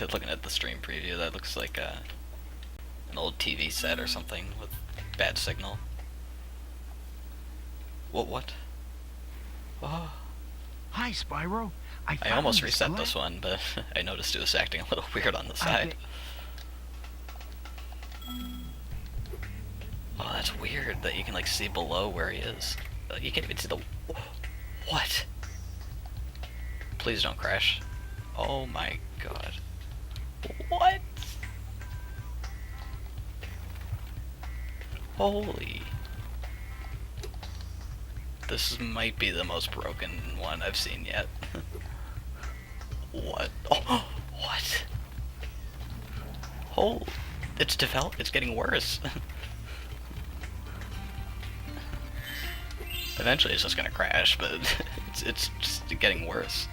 Looking at the stream preview, that looks like an old TV set or something with bad signal. What? Oh. Hi, Spyro. I almost reset this one, but I noticed it was acting a little weird on the side. Oh, that's weird that you can like see below where he is. You can't even see the... What? Please don't crash. Oh my god. What? Holy. This might be the most broken one I've seen yet. What? Oh, what? Oh, it's getting worse. Eventually it's just gonna crash, but it's just getting worse.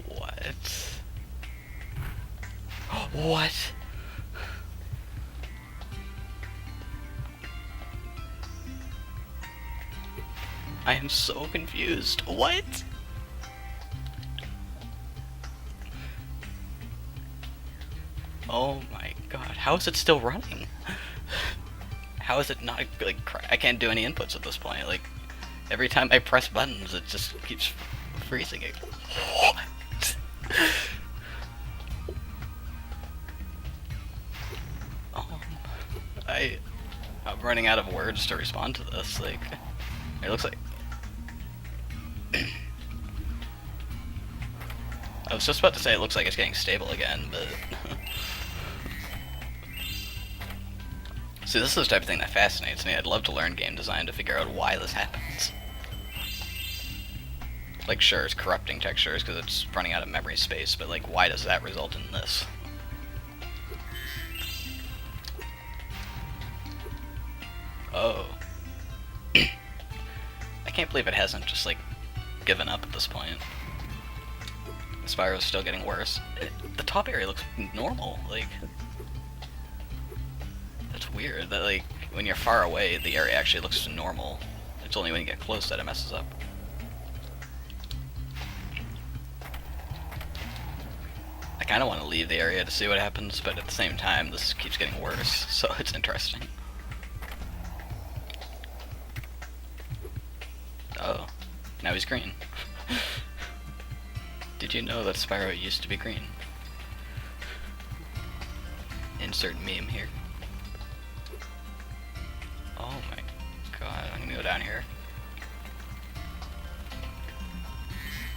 What? What? I am so confused. What? Oh my god, how is it still running? How is it not, like, I can't do any inputs at this point, like, every time I press buttons it just keeps freezing it. What? I'm running out of words to respond to this, like, it looks like... I was just about to say it looks like it's getting stable again, but... See, this is the type of thing that fascinates me. I'd love to learn game design to figure out why this happens. Like, sure, it's corrupting textures because it's running out of memory space, but, like, why does that result in this? Oh. I can't believe it hasn't just, like, given up at this point. Spyro's still getting worse. The top area looks normal, like... That's weird, that, like, when you're far away, the area actually looks normal. It's only when you get close that it messes up. I kinda want to leave the area to see what happens, but at the same time, this keeps getting worse, so it's interesting. Oh, now he's green. Did you know that Spyro used to be green? Insert meme here. Oh my god, I'm gonna go down here.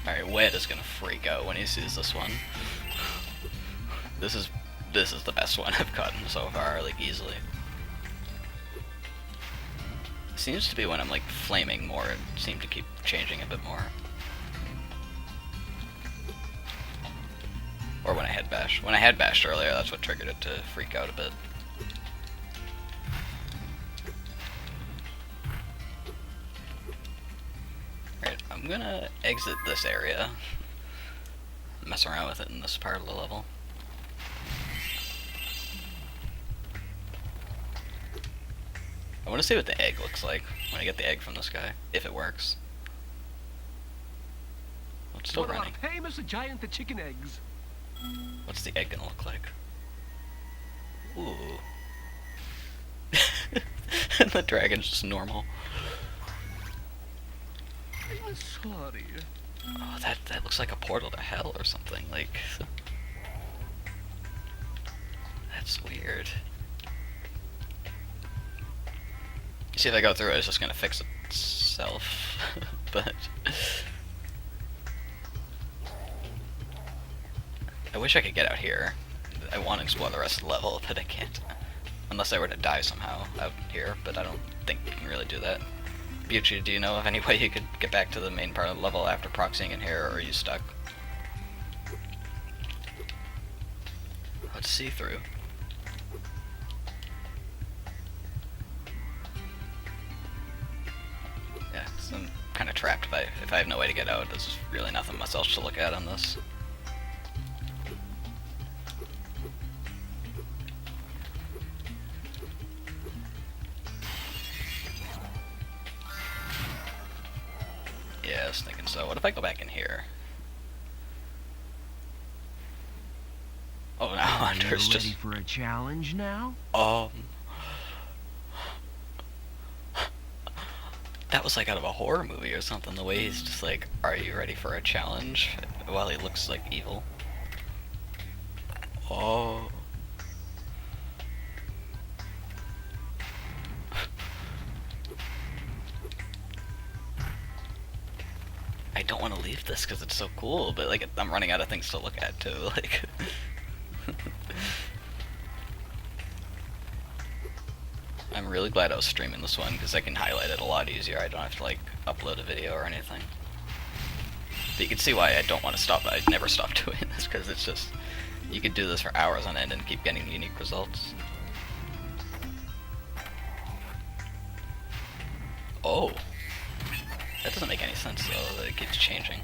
Alright, Wed is gonna freak out when he sees this one. This is the best one I've gotten so far, like, easily. Seems to be when I'm, like, flaming more, it seemed to keep changing a bit more. Or when I had bash. When I had bashed earlier, that's what triggered it to freak out a bit. Alright, I'm gonna exit this area. Mess around with it in this part of the level. I want to see what the egg looks like when I get the egg from this guy, if it works. Oh, it's still running. Hey, Mr. Giant, the chicken eggs. What's the egg gonna look like? Ooh. And the dragon's just normal. I'm sorry. Oh, that looks like a portal to hell or something, like... That's weird. You see, if I go through it, it's just gonna fix itself, but... I wish I could get out here. I want to explore the rest of the level, but I can't. Unless I were to die somehow out here, but I don't think you can really do that. Bucci, do you know of any way you could get back to the main part of the level after proxying in here, or are you stuck? Let's see through. Yeah, so I'm kind of trapped if I have no way to get out. There's really nothing much else to look at on this. Yeah, I was thinking so. What if I go back in here? Hunter's You ready just... for a challenge now? That was like out of a horror movie or something, the way he's just like, are you ready for a challenge? While he looks like evil. Oh. I don't want to leave this because it's so cool, but like I'm running out of things to look at too. Like, I'm really glad I was streaming this one because I can highlight it a lot easier. I don't have to like upload a video or anything. But you can see why I don't want to stop. I never stop doing this because it's just you could do this for hours on end and keep getting unique results. Oh. That doesn't make any sense though, that it keeps changing.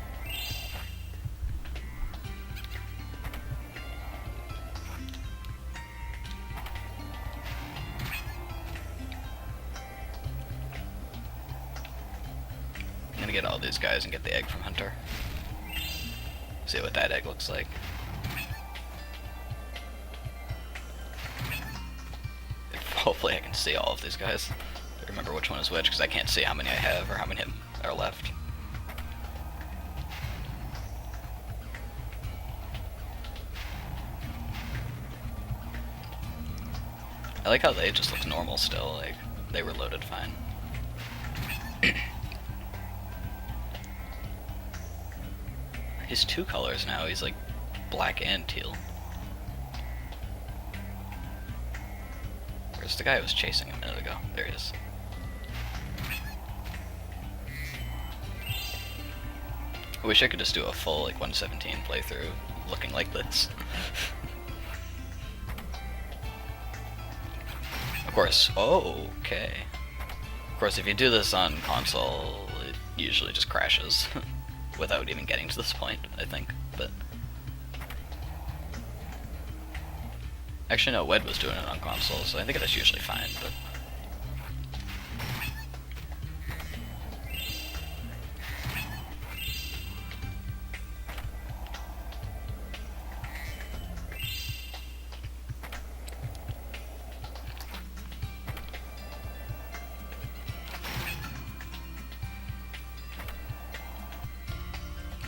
I'm gonna get all these guys and get the egg from Hunter. See what that egg looks like. Hopefully I can see all of these guys. I remember which one is which, because I can't see how many I have or how many are left. I like how they just look normal still, like they were loaded fine. He's two colors now, he's like black and teal. Where's the guy who was chasing him a minute ago? There he is. I wish I could just do a full like 117 playthrough looking like this. Of course, okay. Of course, if you do this on console, it usually just crashes without even getting to this point, I think, but... Actually, no, Wed was doing it on console, so I think that's usually fine, but...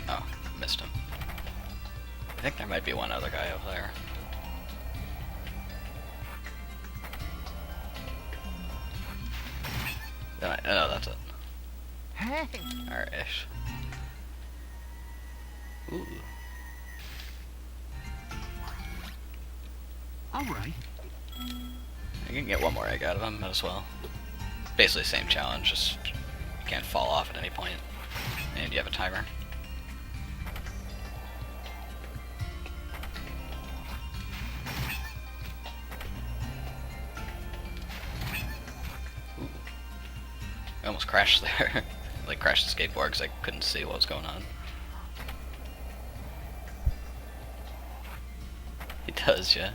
Oh, missed him. I think there might be one other guy over there. No, that's it. Hey! Alright. Ooh. Alright. I can get one more egg out of him, might as well. Basically same challenge, just you can't fall off at any point. And you have a timer. Ooh. I almost crashed there. Like crashed the skateboard because I couldn't see what was going on. He does, yeah.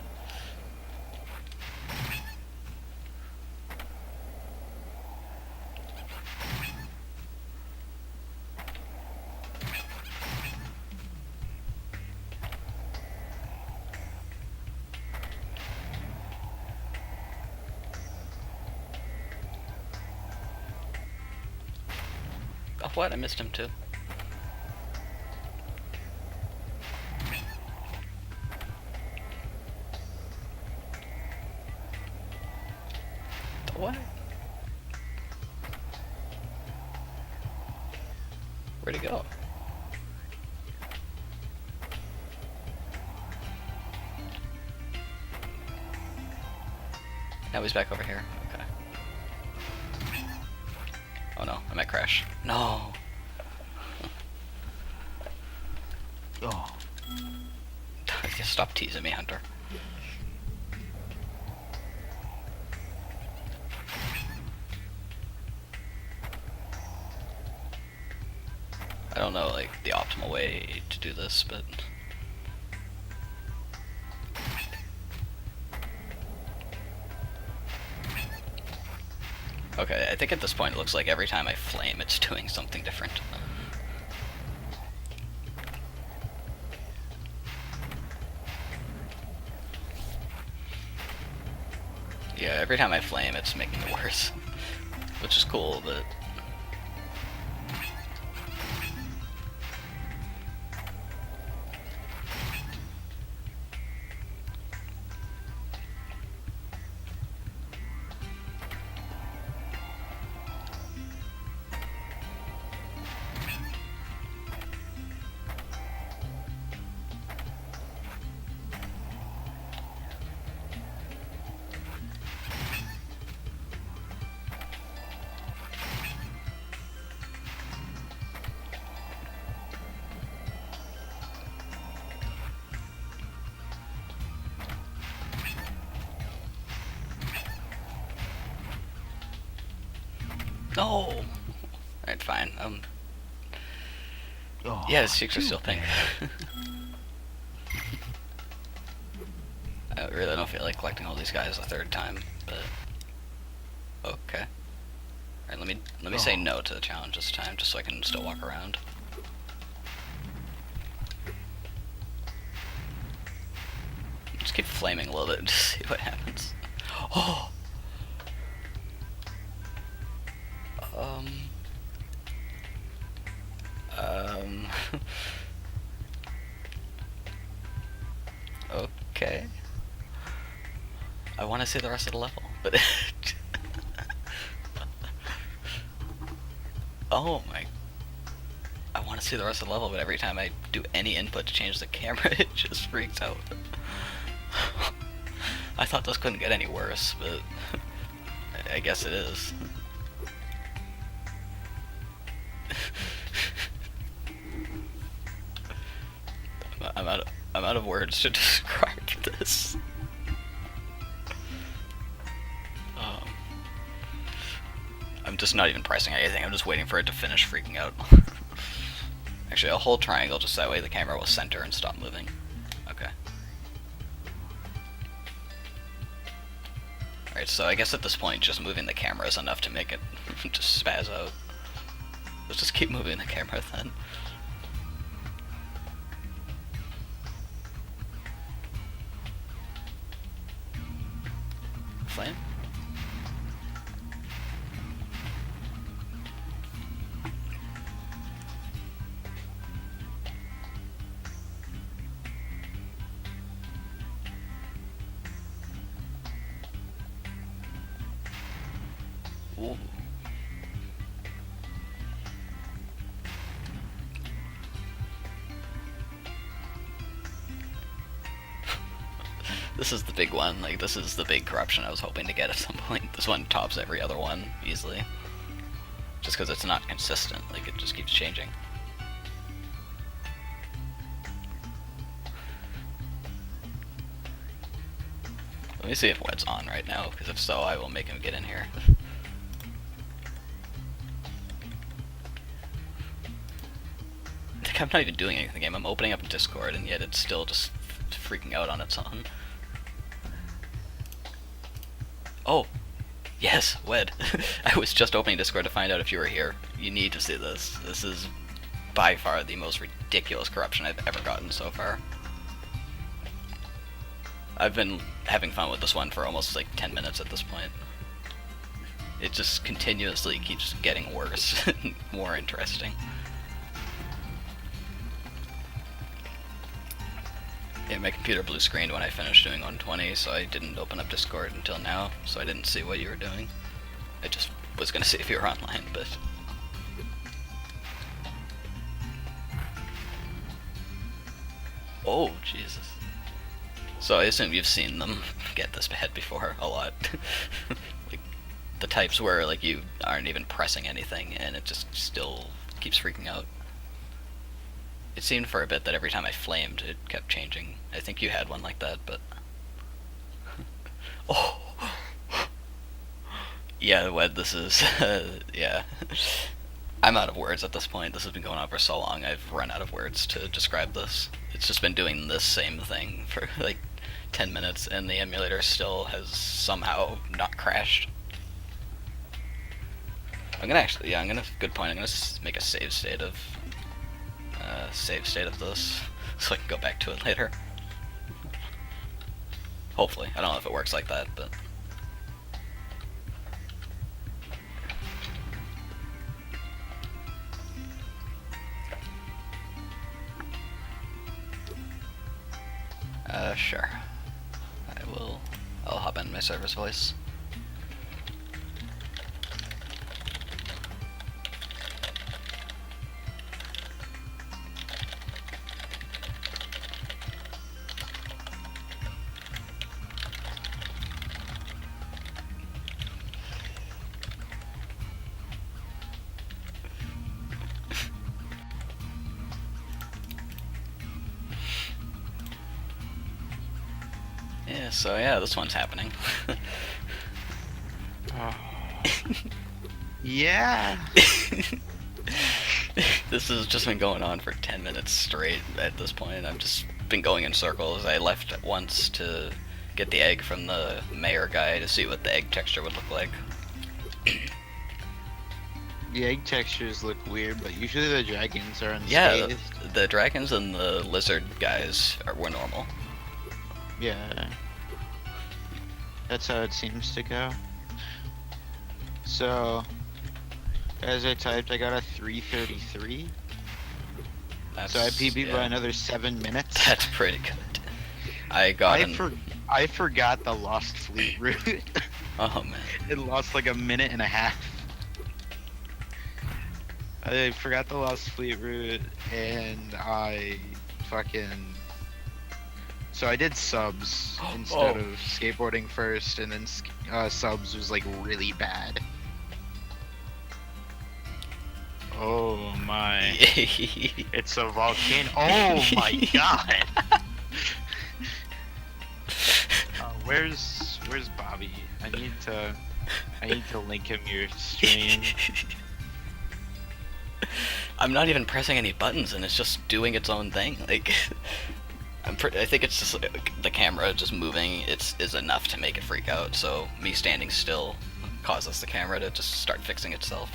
Oh, what? I missed him too. What? Where'd he go? Now he's back over here. Okay. Oh no, I might crash. No! Oh. Just stop teasing me, Hunter. I don't know, like, the optimal way to do this, but... Okay, I think at this point it looks like every time I flame, it's doing something different. Yeah, every time I flame, it's making it worse. Which is cool, but... No! Alright, fine. Oh, Yeah, his cheeks are too still pink. bad. I really don't feel like collecting all these guys a third time, but... Okay. Alright, let me say no to the challenge this time, just so I can still walk around. Just keep flaming a little bit and just see what happens. Oh! Okay. I want to see the rest of the level, but... Oh my... I want to see the rest of the level, but every time I do any input to change the camera, it just freaks out. I thought this couldn't get any worse, but... I guess it is. I'm out of words to describe this. I'm just not even pressing anything, I'm just waiting for it to finish freaking out. Actually, I'll hold triangle just that way the camera will center and stop moving. Okay. Alright, so I guess at this point just moving the camera is enough to make it just spaz out. Let's just keep moving the camera then. Flame? Ooh. This is the big one, like this is the big corruption I was hoping to get at some point. This one tops every other one easily. Just because it's not consistent, like it just keeps changing. Let me see if Wed's on right now, because if so, I will make him get in here. Like, I'm not even doing anything in the game, I'm opening up Discord, and yet it's still just freaking out on its own. Oh! Yes, Wed. I was just opening Discord to find out if you were here. You need to see this. This is by far the most ridiculous corruption I've ever gotten so far. I've been having fun with this one for almost like 10 minutes at this point. It just continuously keeps getting worse and more interesting. Yeah, my computer blue screened when I finished doing 120, so I didn't open up Discord until now, so I didn't see what you were doing. I just was gonna see if you were online, but... Oh, Jesus. So I assume you've seen them get this bad before, a lot. Like, the types where, like, you aren't even pressing anything, and it just still keeps freaking out. It seemed for a bit that every time I flamed, it kept changing. I think you had one like that, but... Oh! Yeah, Wed, this is... yeah. I'm out of words at this point. This has been going on for so long, I've run out of words to describe this. It's just been doing this same thing for, like, 10 minutes, and the emulator still has somehow not crashed. I'm gonna actually... Yeah, good point. I'm gonna make a save state of this, so I can go back to it later. Hopefully. I don't know if it works like that, but... Sure. I'll hop in my server's voice. Yeah, so yeah, this one's happening. Yeah. This has just been going on for 10 minutes straight at this point. I've just been going in circles. I left once to get the egg from the mayor guy to see what the egg texture would look like. The egg textures look weird, but usually the dragons are unscathed. Yeah, the dragons and the lizard guys were normal. Yeah. That's how it seems to go. So, as I typed, I got a 333. So I PB'd by another 7 minutes. That's pretty good. I got I forgot the Lost Fleet route. Oh man. It lost like a minute and a half. I forgot the Lost Fleet route, and I fucking... So I did subs instead of skateboarding first, and then subs was like really bad. Oh my. It's a volcano. Oh my god. Where's Bobby? I need to link him your stream. I'm not even pressing any buttons, and it's just doing its own thing. Like, I think it's just the camera just moving. Is enough to make it freak out. So me standing still causes the camera to just start fixing itself.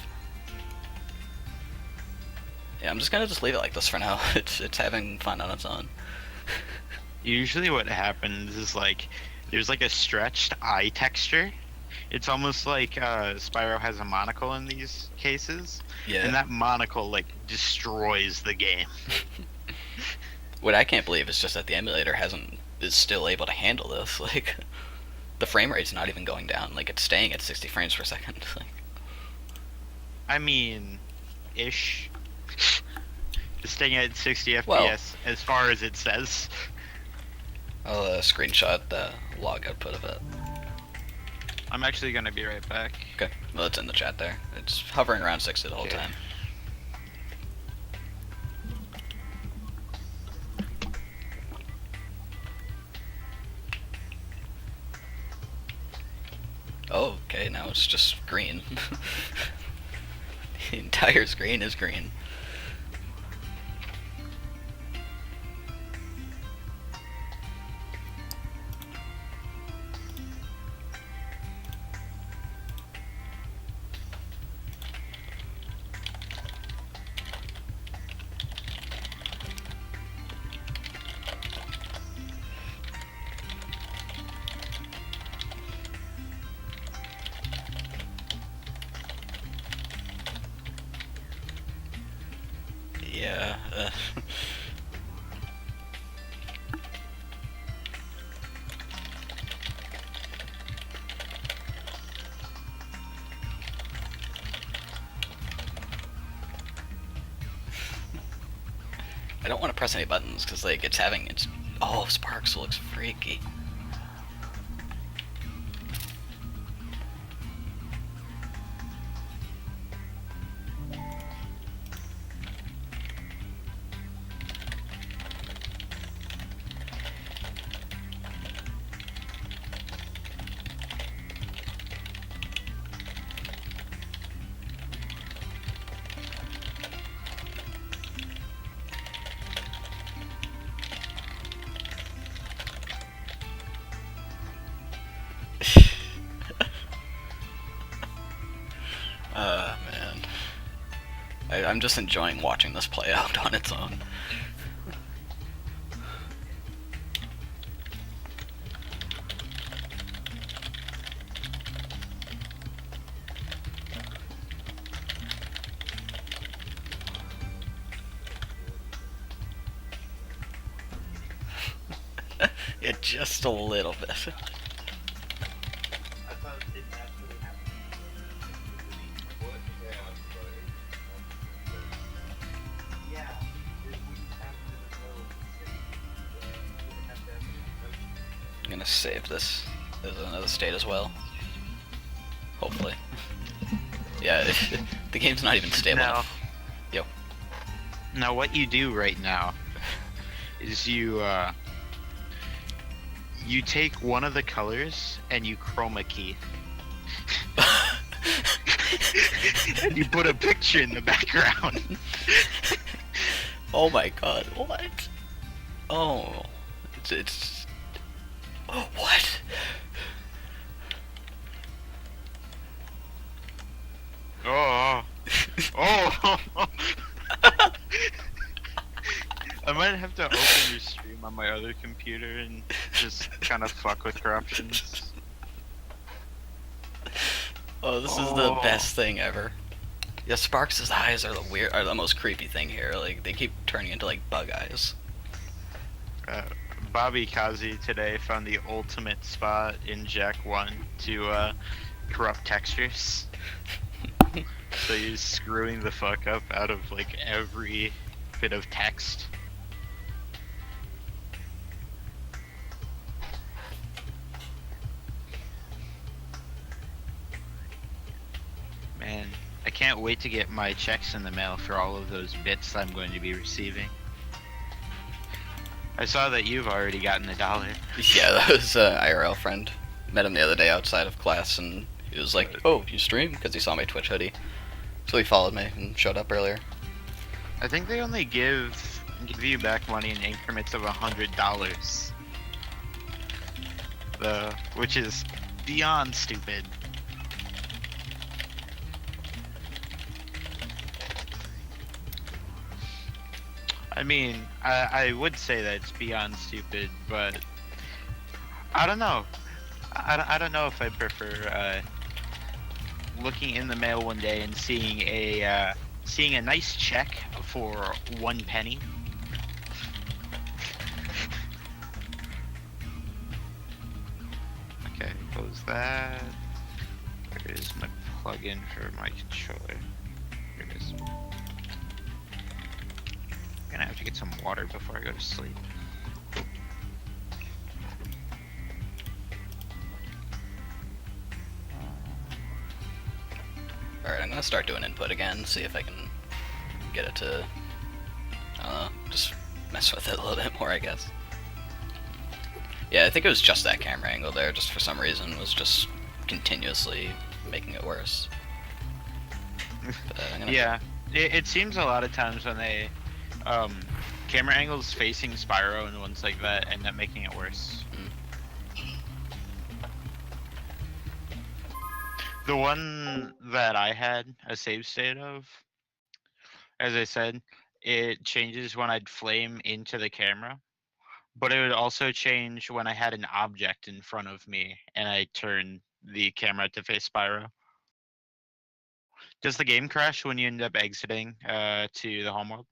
Yeah, I'm just gonna leave it like this for now. It's having fun on its own. Usually, what happens is like there's like a stretched eye texture. It's almost like Spyro has a monocle in these cases. Yeah. And that monocle like destroys the game. What I can't believe is just that the emulator is still able to handle this. Like, the frame rate's not even going down. Like, it's staying at 60 frames per second. Like, I mean, ish. It's staying at 60 FPS well, as far as it says. I'll screenshot the log output of it. I'm actually gonna be right back. Okay, well, it's in the chat there. It's hovering around 60 the whole time. Oh, okay, now it's just green. The entire screen is green. Yeah. I don't want to press any buttons because, like, oh, Sparks looks freaky. Man. I'm just enjoying watching this play out on its own. Yeah, just a little bit. I thought it naturally happened. What? Yeah, it wouldn't happen in the middle of the city. It would have to happen in the ocean. I'm gonna save this as another state as well. Hopefully. Yeah, the game's not even stable Now, enough. Yo. now what you do right now is you take one of the colors and you chroma key. And you put a picture in the background. Oh my god, what? Oh. It's... Oh, what? Oh. Oh. I might have to open your stream on my other computer and just kind of fuck with corruptions. Oh, this is the best thing ever. Yeah, Sparks' eyes are the most creepy thing here. Like, they keep turning into like bug eyes. Bobby Kazi today found the ultimate spot in Jack 1 to corrupt textures. So he's screwing the fuck up out of like every bit of text. Man, I can't wait to get my checks in the mail for all of those bits I'm going to be receiving. I saw that you've already gotten $1. Yeah, that was an IRL friend. Met him the other day outside of class, and he was like, "Oh, you stream?" Because he saw my Twitch hoodie. So he followed me and showed up earlier. I think they only give you back money in increments of $100. Which is beyond stupid. I mean, I would say that it's beyond stupid, but I don't know. I don't know if I prefer looking in the mail one day and seeing a nice check for 1 penny. Okay, close that. Where is my plug-in for my controller? Here it is. I'm gonna have to get some water before I go to sleep. Alright, I'm gonna start doing input again, see if I can get it to, I don't know, just mess with it a little bit more, I guess. Yeah, I think it was just that camera angle there, just for some reason, was just continuously making it worse. But, Yeah, it seems a lot of times when they, camera angles facing Spyro and ones like that end up making it worse. The one that I had a save state of, as I said, it changes when I'd flame into the camera, but it would also change when I had an object in front of me and I turn the camera to face Spyro. Does the game crash when you end up exiting to the homeworld?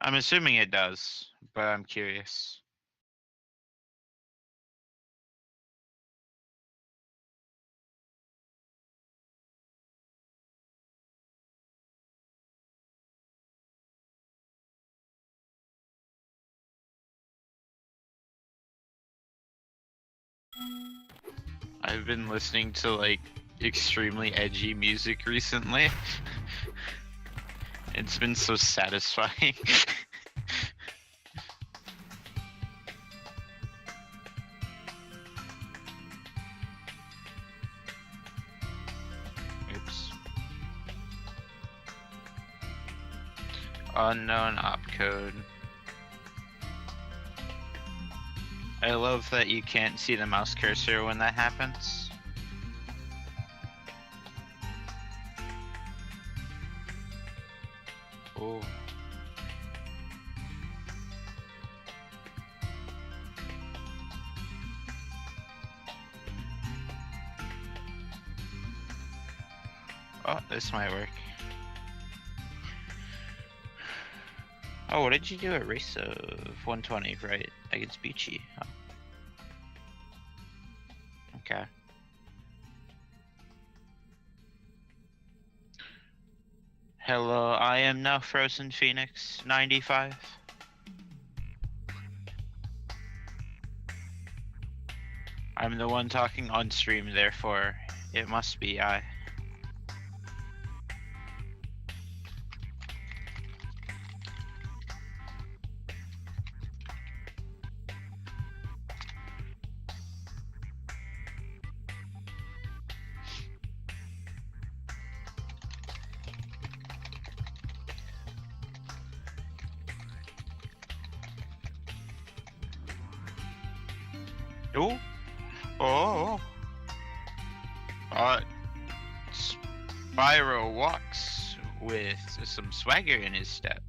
I'm assuming it does, but I'm curious. I've been listening to like extremely edgy music recently. It's been so satisfying. Oops. Unknown opcode. I love that you can't see the mouse cursor when that happens. Oh. Oh, this might work. Oh, what did you do? A race of 120, right? Against Beachy. Oh. Okay. Hello, I am now Frozen Phoenix 95. I'm the one talking on stream, therefore it must be I. Oh, oh, Spyro walks with some swagger in his step.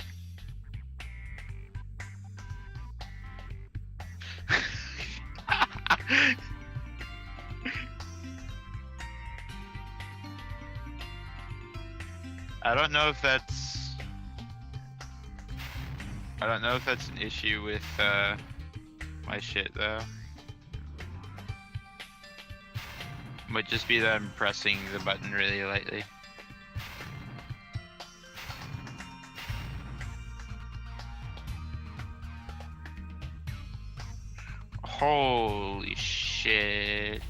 I don't know if that's an issue with my shit though. Might just be that I'm pressing the button really lightly. Holy shit.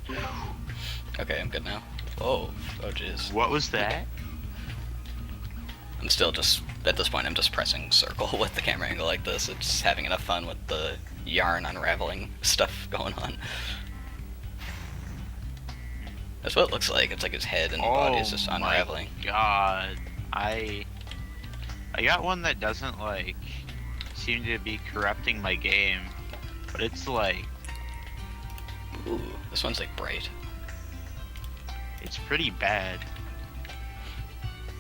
Okay, I'm good now. Oh jeez. What was that? I'm still just, at this point, I'm just pressing circle with the camera angle like this. It's having enough fun with the yarn unraveling stuff going on. That's what it looks like. It's like his head and body is just unraveling. Oh my god. I got one that doesn't like seem to be corrupting my game, but it's like, Ooh, this one's like bright. it's pretty bad.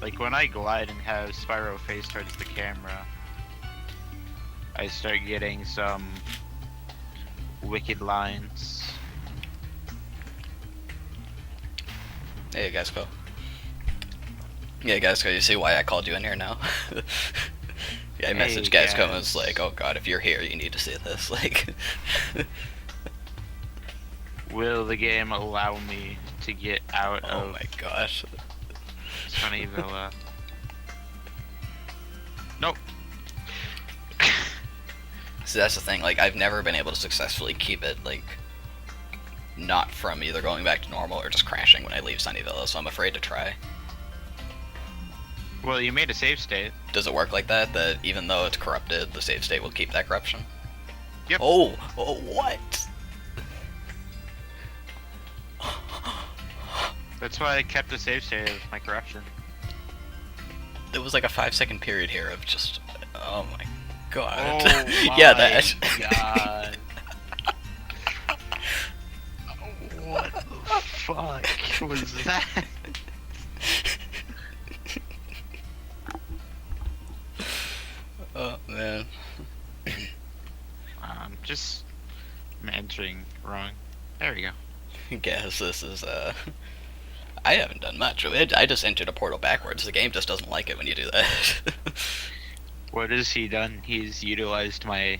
Like when I glide and have Spyro face towards the camera, I start getting some wicked lines. Hey, Gasco. Yeah, Gasco, you see why I called you in here now? Yeah, I messaged Hey, Gasco and was guys. like, oh god, if you're here, you need to see this. Like, Will the game allow me to get out oh of my gosh. Sunnyvilla? Nope. See, that's the thing, like, I've never been able to successfully keep it, like, not from either going back to normal or just crashing when I leave Sunnyvilla, so I'm afraid to try. Well, you made a save state. Does it work like that, that even though it's corrupted, the save state will keep that corruption? Yep. Oh, what? That's why I kept the save state of my corruption. There was like a 5-second period here of just, oh my god. Oh Yeah, my that. god. What the fuck was that? Oh man. I'm entering wrong. There we go. Guess this is I haven't done much. I just entered a portal backwards. The game just doesn't like it when you do that. What has he done? He's utilized my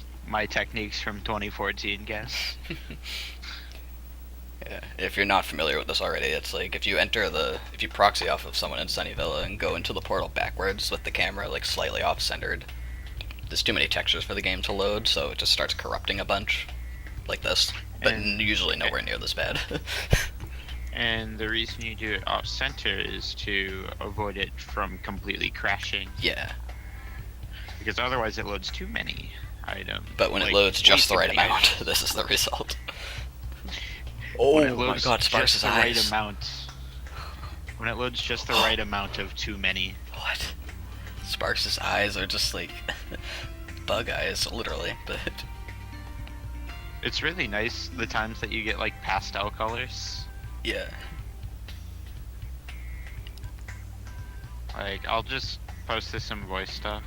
techniques from 2014, guess. Yeah. If you're not familiar with this already, it's like if you proxy off of someone in Sunnyvilla and go into the portal backwards with the camera like slightly off-centered, there's too many textures for the game to load, so it just starts corrupting a bunch, like this. But And- usually nowhere near this bad. And the reason you do it off center is to avoid it from completely crashing, Yeah, because otherwise it loads too many items. but when it Like, loads way just the too right many amount, items. this is the result. When it Oh my loads god, Sparks' just the eyes. right amount. When it loads just the right amount of too many. What? Sparks' eyes are just like bug eyes, literally, but It's really nice the times that you get like pastel colors. yeah. Like, I'll just post this in voice stuff.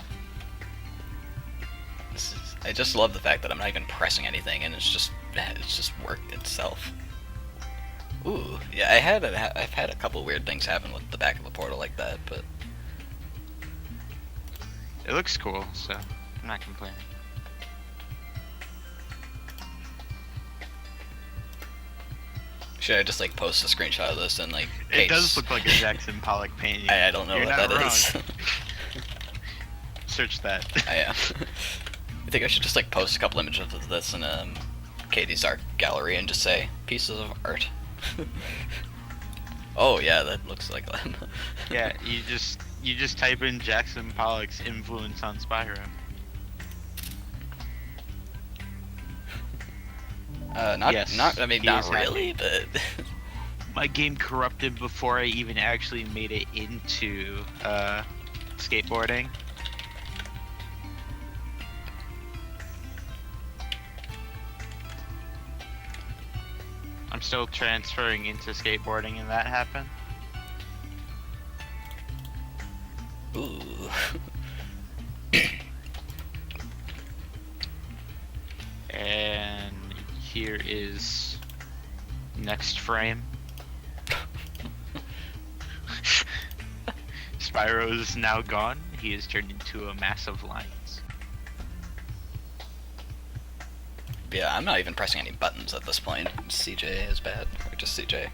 I just love the fact that I'm not even pressing anything and it's just worked itself. Ooh, yeah, I've had a couple weird things happen with the back of the portal like that, but It looks cool, so I'm not complaining. Should I just like post a screenshot of this and like? It does paste- look like a Jackson Pollock painting. I don't know You're what not that wrong. is. Search that. I am. I think I should just like post a couple images of this in Katie's art gallery and just say pieces of art. Oh yeah, that looks like them. Yeah, you just type in Jackson Pollock's influence on Spyro. Not, Yes, not. I mean, he not is really, but My game corrupted before I even actually made it into skateboarding. I'm still transferring into skateboarding and that happened. ooh. And here is next frame. Spyro is now gone. He is turned into a mass of lines. Yeah, I'm not even pressing any buttons at this point. CJ is bad, or just CJ.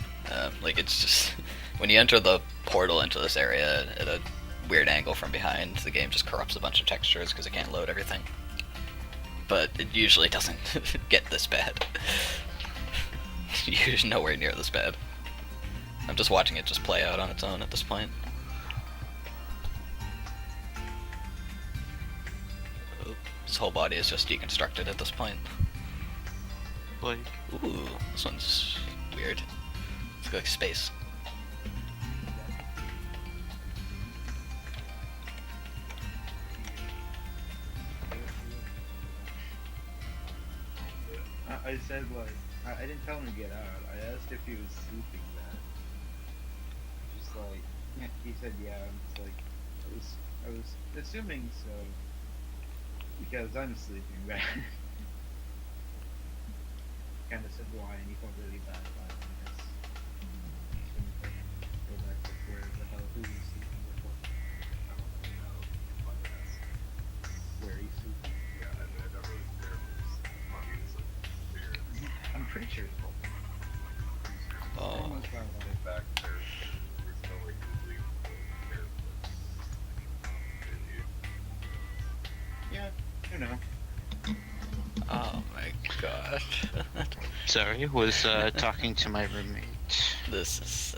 Like it's just when you enter the portal into this area at a weird angle from behind, the game just corrupts a bunch of textures because it can't load everything. But it usually doesn't get this bad. Usually nowhere near this bad. I'm just watching it just play out on its own at this point. Oh, his whole body is just deconstructed at this point. Blake. Ooh, this one's weird. It's like space. I said like I didn't tell him to get out. I asked if he was sleeping bad. Just like he said yeah. I'm just like I was assuming so because I'm sleeping bad. Kind of said why and he felt really bad about it. I guess. Go back to where the hell who he's sleeping with. I don't really know, but that's where he's sleeping. Yeah, I never was there. Maybe it's like weird. I'm pretty sure it's both. Oh. Almost found out. Back there, there's no way he was leaving the airport. Yeah, you know. Oh my gosh. Sorry, was talking to my roommate. This is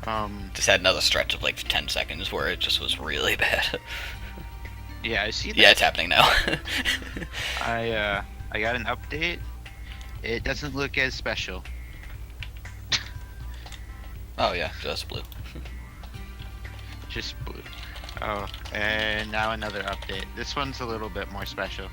Just just had another stretch of like 10 seconds where it just was really bad. yeah, I see that. Yeah, it's happening now. I got an update. It doesn't look as special. Oh yeah, just blue. Just blue. Oh, and now another update. This one's a little bit more special.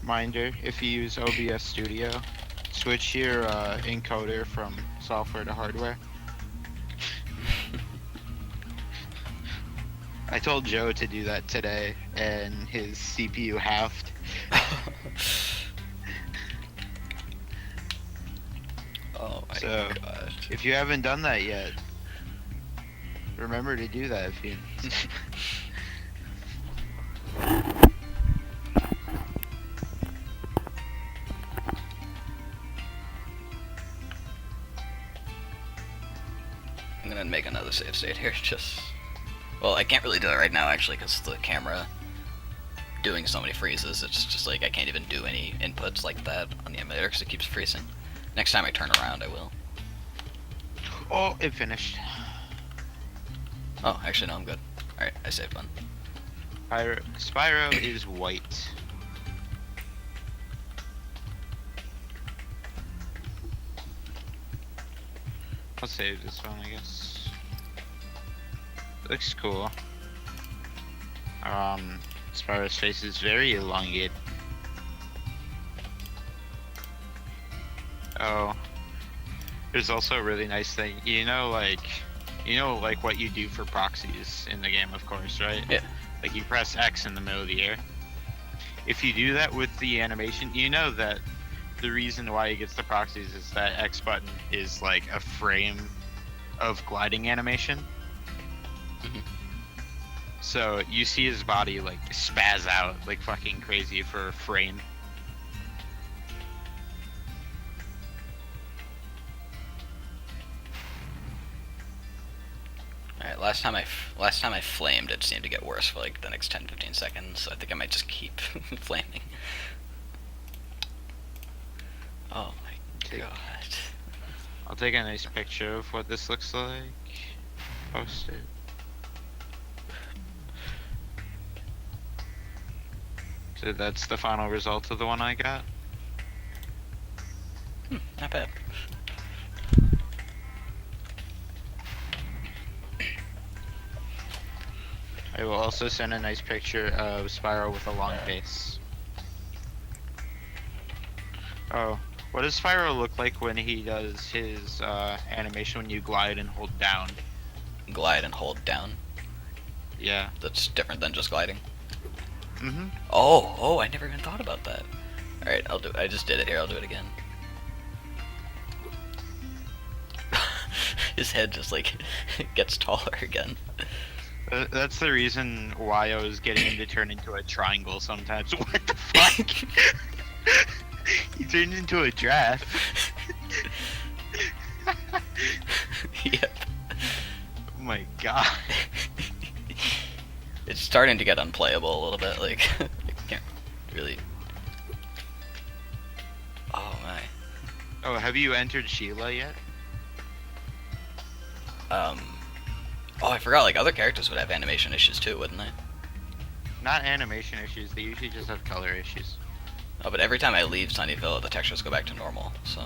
Reminder, if you use OBS Studio, switch your encoder from software to hardware. I told Joe to do that today, and his CPU halved. Oh my So- gosh. If you haven't done that yet, remember to do that if you... I'm gonna make another save state here, just... Well, I can't really do it right now, actually, because the camera doing so many freezes, it's just like I can't even do any inputs like that on the emulator because it keeps freezing. Next time I turn around, I will. Oh, it finished. Oh, actually, no, I'm good. Alright, I saved one. Spyro is white. I'll save this one, I guess. Looks cool. Spyro's face is very elongated. Oh. There's also a really nice thing. Like what you do for proxies in the game, of course, right? Yeah. Like you press X in the middle of the air. If you do that with the animation, you know that the reason why he gets the proxies is that X button is like a frame of gliding animation. Mhm. So you see his body like spaz out like fucking crazy for a frame. Alright, last time I flamed, it seemed to get worse for like the next 10-15 seconds, so I think I might just keep flaming. Oh my god. I'll take a nice picture of what this looks like. Post it. So that's the final result of the one I got. Not bad. I will also send a nice picture of Spyro with a long face. Oh, what does Spyro look like when he does his animation when you glide and hold down? Glide and hold down. Yeah. That's different than just gliding. Mm-hmm. Oh, I never even thought about that. Alright, I'll do it. I just did it here, I'll do it again. His head just like gets taller again. That's the reason why I was getting him to turn into a triangle sometimes. What the fuck? He turned into a giraffe. Yep. Oh my god. It's starting to get unplayable a little bit, like, I can't really... Oh my. Oh, have you entered Sheila yet? Oh, I forgot, like, other characters would have animation issues too, wouldn't they? Not animation issues, they usually just have color issues. Oh, but every time I leave Sunnyville, the textures go back to normal, so...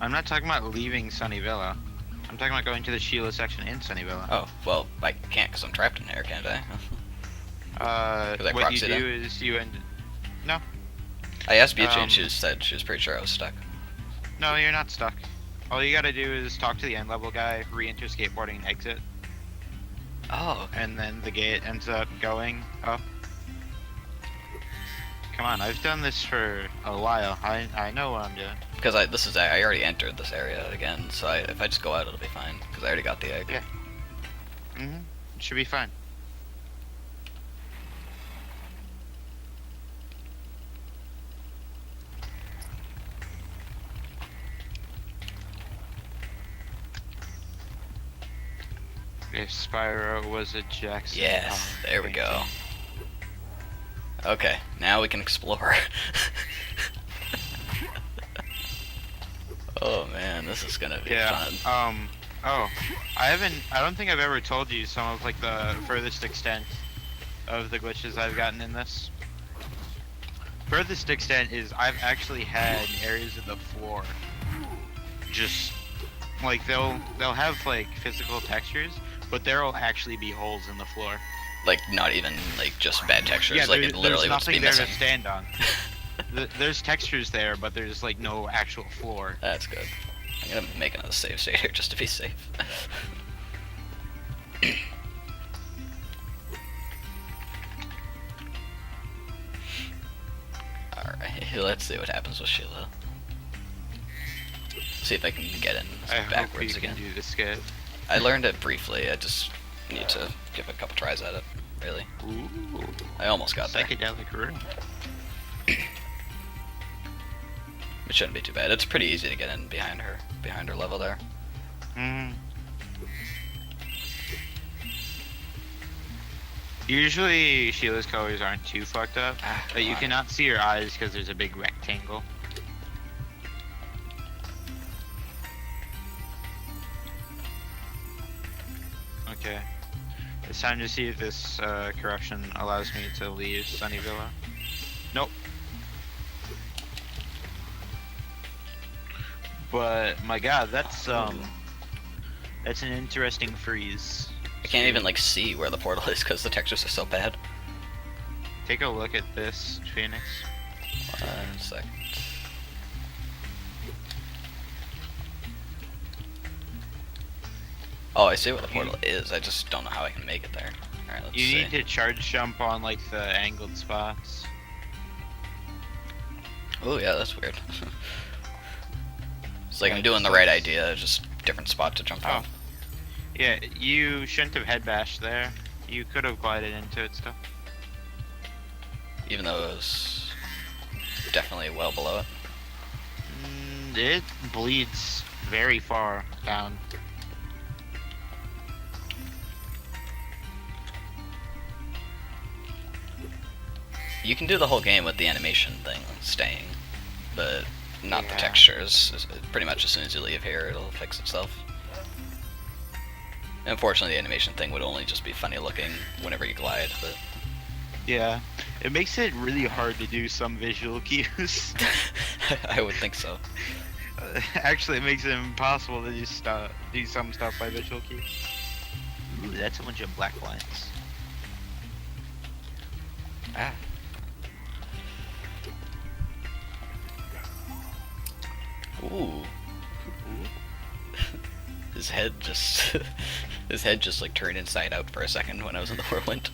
I'm not talking about leaving Sunnyvilla. I'm talking about going to the Sheila section in Sunnyvilla. Oh, well, I can't because I'm trapped in here, can't I? 'Cause I What you proxied do in. is you end... No. I asked Beatrice and she said she was pretty sure I was stuck. No, you're not stuck. All you gotta do is talk to the end level guy, re-enter skateboarding and exit, Oh, okay. and then the gate ends up going up. Come on, I've done this for a while. I know what I'm doing. Because I already entered this area again, so if I just go out, it'll be fine. Because I already got the egg. Yeah. Mm-hmm. It should be fine. If Spyro was a Jackson. Yes, oh, there we thank go. you. Okay, now we can explore. Oh man, this is gonna be Yeah. fun. Oh, I don't think I've ever told you some of like the furthest extent of the glitches I've gotten in this. Furthest extent is I've actually had areas of the floor just like they'll have like physical textures, but there'll actually be holes in the floor. Like not even like just bad textures. Yeah, like it literally there's would be nothing there missing. to stand on. There's textures there, but there's like no actual floor. That's good. I'm gonna make another save state here just to be safe. Alright, let's see what happens with Sheila. See if I can get in I hope backwards you again. can do this good. I learned it briefly, I just need to give a couple tries at it, really. Ooh, I almost got there. psychedelic room. It shouldn't be too bad. It's pretty easy to get in behind her level there. Usually Sheila's colors aren't too fucked up, Ah, but you come on. cannot see her eyes because there's a big rectangle. Okay. It's time to see if this corruption allows me to leave Sunnyvilla. Nope. But my god, that's an interesting freeze. I can't even like see where the portal is because the textures are so bad. Take a look at this, Phoenix. 1 second. Oh, I see what the portal is. I just don't know how I can make it there. All right, let's You see. need to charge jump on like the angled spots. Oh yeah, that's weird. It's like Yeah, I'm doing just the right like- idea, just different spot to jump Oh. from. Yeah, you shouldn't have head bashed there. You could have glided into it still. Even though it was definitely well below it. It bleeds very far down. You can do the whole game with the animation thing staying, but not the Yeah. textures. Pretty much as soon as you leave here, it'll fix itself. Unfortunately, the animation thing would only just be funny looking whenever you glide, but Yeah, it makes it really hard to do some visual cues. I would think so. Actually, it makes it impossible to do some stuff by visual cues. Ooh, that's a bunch of black lines. Ah. Ooh. His head just his head just like turned inside out for a second when I was in the whirlwind.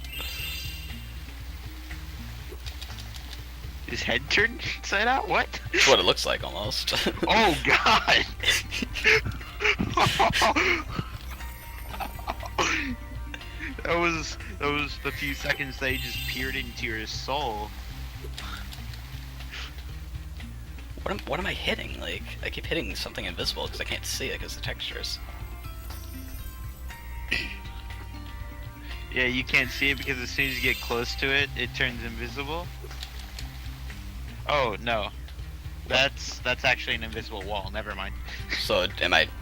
His head turned inside out? What? That's what it looks like almost. Oh god! that was the few seconds they just peered into your soul. What am I hitting? Like, I keep hitting something invisible because I can't see it because the textures. Yeah, you can't see it because as soon as you get close to it, it turns invisible. Oh no, that's actually an invisible wall. Never mind. So,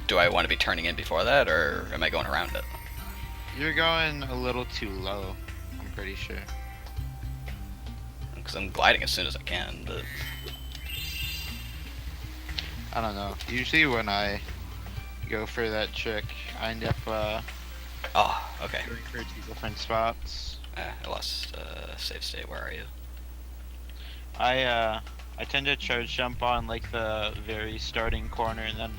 do I want to be turning in before that, or am I going around it? You're going a little too low. I'm pretty sure. Because I'm gliding as soon as I can, but I don't know. Usually when I go for that trick, I end up oh, okay. going for two different spots. I lost save state. Where are you? I tend to charge jump on like the very starting corner and then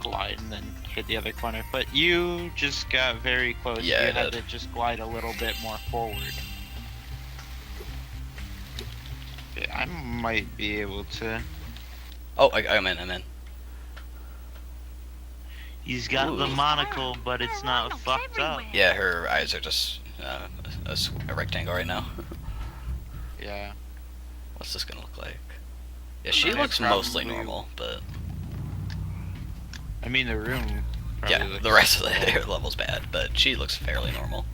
glide and then hit the other corner. But you just got very close. Yeah, you I had did. to just glide a little bit more forward. Okay, I might be able to. Oh, I'm in. He's got the Ooh. monocle, but it's not fucked up. Yeah, her eyes are just a rectangle right now. Yeah. What's this gonna look like? Yeah, she It looks mostly probably- normal, but I mean the room. probably yeah, looks the rest of the normal. level's bad, but she looks fairly normal.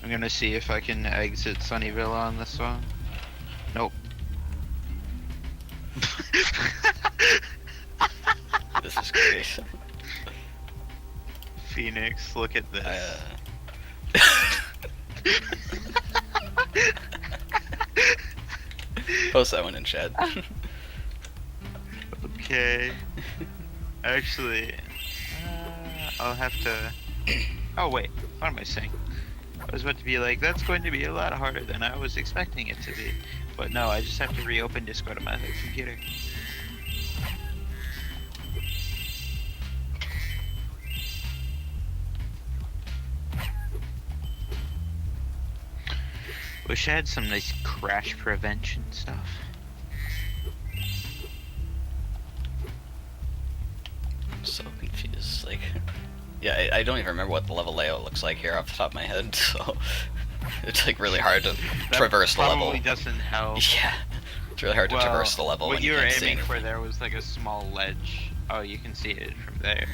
I'm gonna see if I can exit Sunnyville on this one. Nope. This is great. Phoenix, look at this. Post that one in chat. Okay. Actually, I'll have to. Oh wait, what am I saying? I was about to be like, that's going to be a lot harder than I was expecting it to be. But no, I just have to reopen Discord on my other computer. Wish I had some nice crash prevention stuff. I'm so confused. Like, yeah, I don't even remember what the level layout looks like here off the top of my head. So it's like really hard to That traverse the level. probably doesn't help. Yeah, it's really hard to traverse the level What when you you were can't see aiming for anything. there was like a small ledge. Oh, you can see it from there.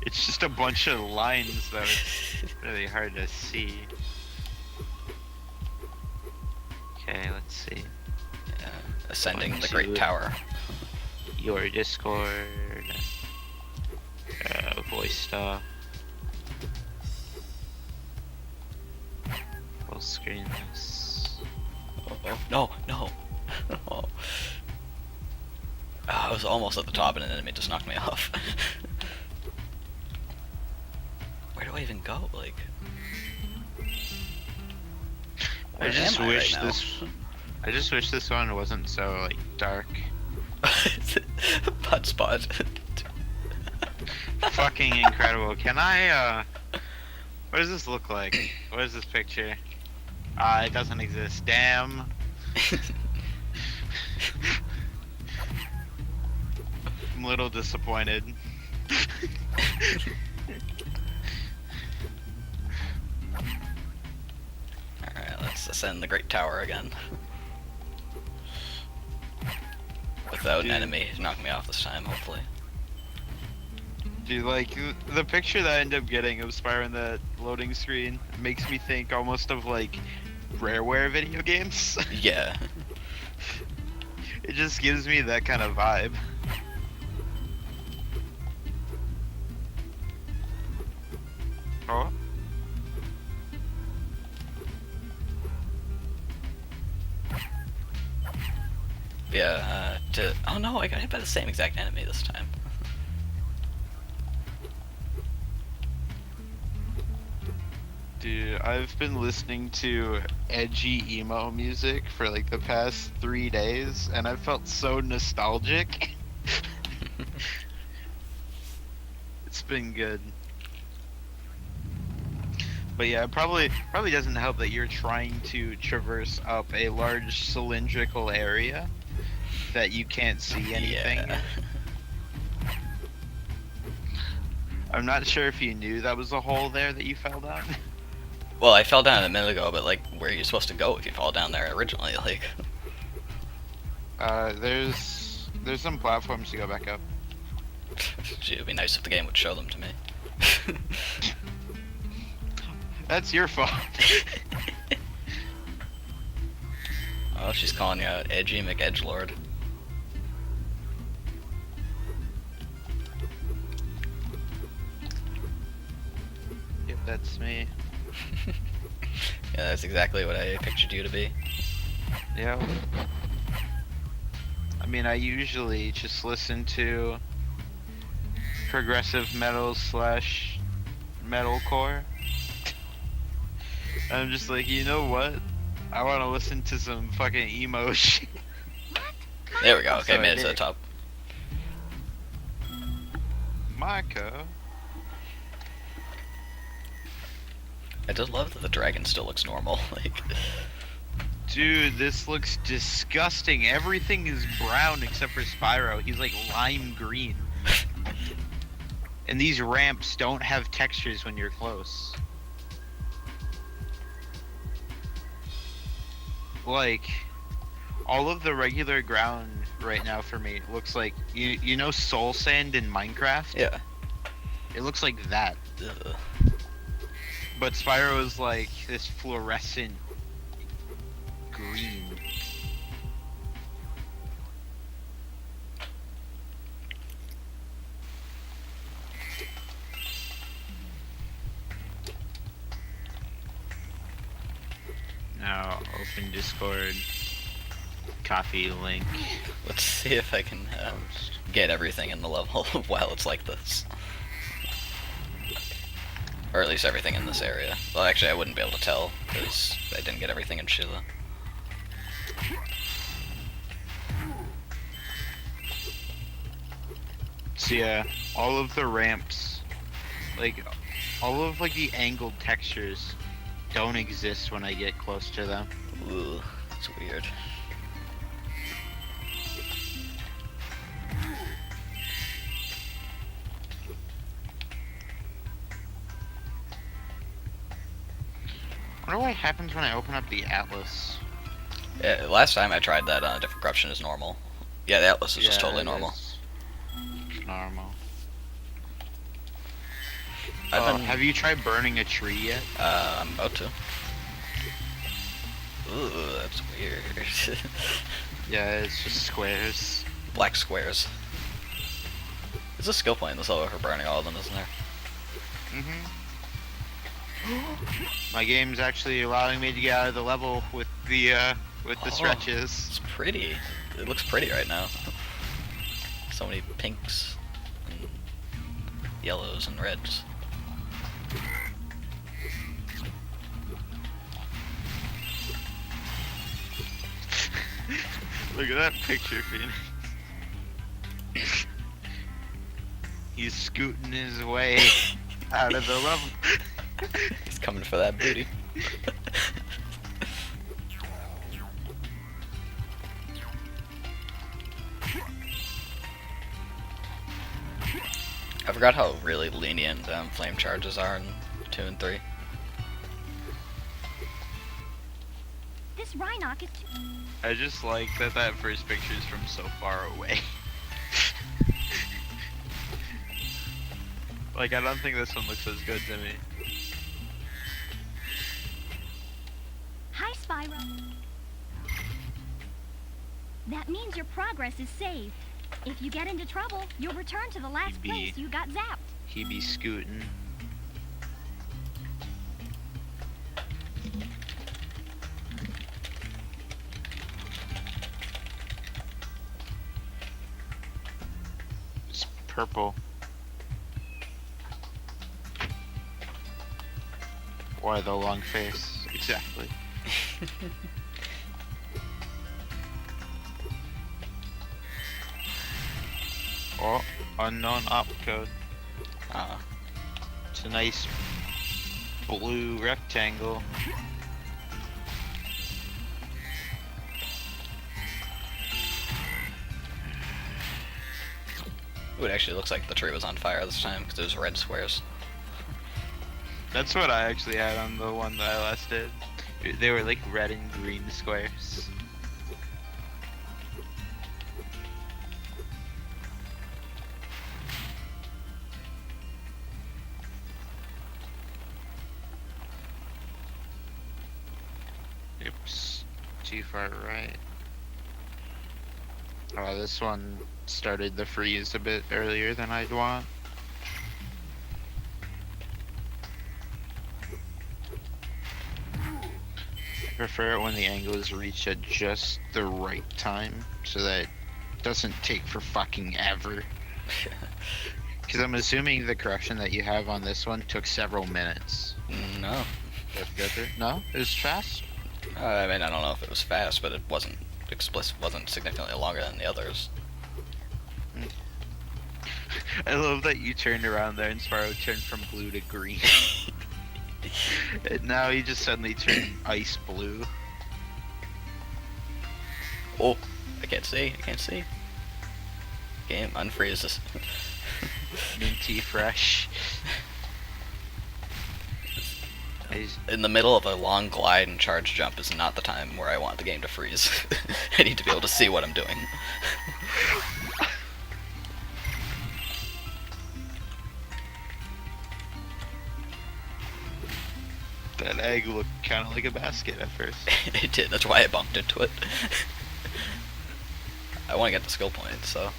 It's just a bunch of lines though. It's really hard to see. Okay, let's see. Yeah, ascending One, the Great two. Tower. Your Discord. Voice stuff. Full screen this. Oh, no, no. Oh. I was almost at the top and an enemy just knocked me off. Where do I even go? Like, I where just am I wish right now? I just wish this one wasn't so like dark. Butt spot. Fucking incredible. Can I, what does this look like? What is this picture? It doesn't exist. Damn. I'm a little disappointed. Alright, let's ascend the Great Tower again. Without an Dude. enemy knocking me off this time, hopefully. Dude, like, the picture that I end up getting of Spyro in the loading screen makes me think almost of, like, Rareware video games. Yeah. It just gives me that kind of vibe. Oh? Yeah, oh no, I got hit by the same exact enemy this time. Dude, I've been listening to edgy emo music for like the past 3 days, and I felt so nostalgic. It's been good. But yeah, it probably doesn't help that you're trying to traverse up a large cylindrical area that you can't see anything. Yeah. I'm not sure if you knew that was a hole there that you fell down. Well, I fell down a minute ago, but like, where are you supposed to go if you fall down there originally? Like, There's some platforms to go back up. gee, it'd be nice if the game would show them to me. That's your fault. Oh, she's calling you out, Edgy McEdgelord. Yep, that's me. Yeah, that's exactly what I pictured you to be. Yeah. I mean, I usually just listen to progressive metal slash metalcore. I'm just like, you know what? I want to listen to some fucking emo shit. There we go, okay, So made I it to the did. top. Marco. I just love that the dragon still looks normal. Like, Dude, this looks disgusting. Everything is brown except for Spyro. He's like lime green. And these ramps don't have textures when you're close. Like, all of the regular ground right now for me looks like, you know soul sand in Minecraft? yeah. It looks like that. Ugh. But Spyro is like this fluorescent green. Now open Discord. Copy link. Let's see if I can Post. get everything in the level while it's like this. Or at least everything in this area. Well, actually, I wouldn't be able to tell, because I didn't get everything in Sheila. So yeah, all of the ramps, like all of like the angled textures don't exist when I get close to them. Ooh, that's weird. I wonder what happens when I open up the Atlas. Yeah, last time I tried that on a different corruption is normal. Yeah, the Atlas is just Yeah, totally it normal. is normal. I've been, Have you tried burning a tree yet? I'm about to. Ooh, that's weird. Yeah, it's just squares. Black squares. There's a skill point in this level for burning all of them, isn't there? My game's actually allowing me to get out of the level with the Oh. stretches. It's pretty. It looks pretty right now. So many pinks and yellows and reds. Look at that picture, Phoenix. He's scooting his way out of the level. He's coming for that booty. I forgot how really lenient flame charges are in 2 and 3. This Rhinoc is too... I just like that first picture is from so far away. Like, I don't think this one looks as good to me. Hi, Spyro. That means your progress is saved. If you get into trouble, you'll return to the last He'd be- place you got zapped. He be scooting. It's purple. Why the long face? Exactly. Oh, unknown opcode. It's a nice blue rectangle. Ooh, it actually looks like the tree was on fire this time because it was red squares. That's what I actually had on the one that I last did. They were like red and green squares. Oops, too far right. Oh, this one started the freeze a bit earlier than I'd want. I prefer it when the angle is reached at just the right time, so that it doesn't take for fucking ever. Because I'm assuming the correction that you have on this one took several minutes. No. No? It was fast? I mean, I don't know if it was fast, but it wasn't wasn't significantly longer than the others. I love that you turned around there and Spyro turned from blue to green. And now he just suddenly turned ice blue. Oh, I can't see. I can't see. Game unfreezes. Minty fresh. In the middle of a long glide and charge jump is not the time where I want the game to freeze. I need to be able to see what I'm doing. That egg looked kind of like a basket at first. It did, that's why I bumped into it. I want to get the skill point, so.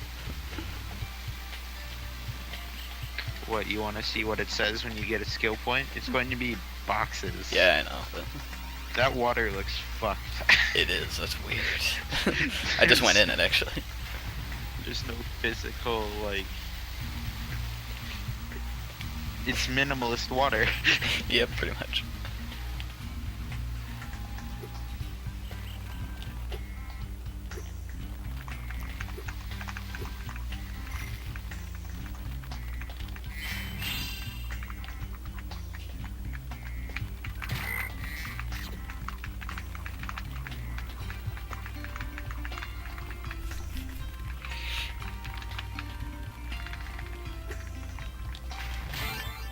What, you want to see what it says when you get a skill point? It's going to be boxes. Yeah, I know, but That water looks fucked. it is, that's weird. I just went in it, actually. There's no physical, like... It's minimalist water. Yep, pretty much.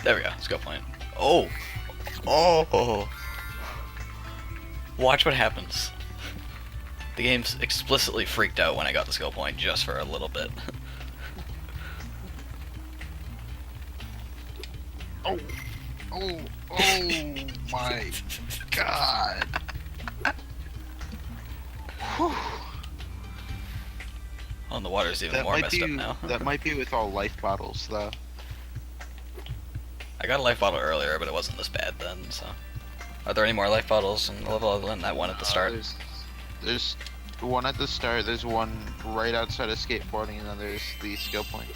There we go, skill point. Oh! Oh! Watch what happens. The game's explicitly freaked out when I got the skill point just for a little bit. Oh! Oh! Oh my god! Whew. Oh, and the water's even more messed up now. That might be with all life bottles, though. I got a life bottle earlier, but it wasn't this bad then, so. Are there any more life bottles in the level other than that one at the start? There's one at the start, there's one right outside of skateboarding, and then there's the skill point.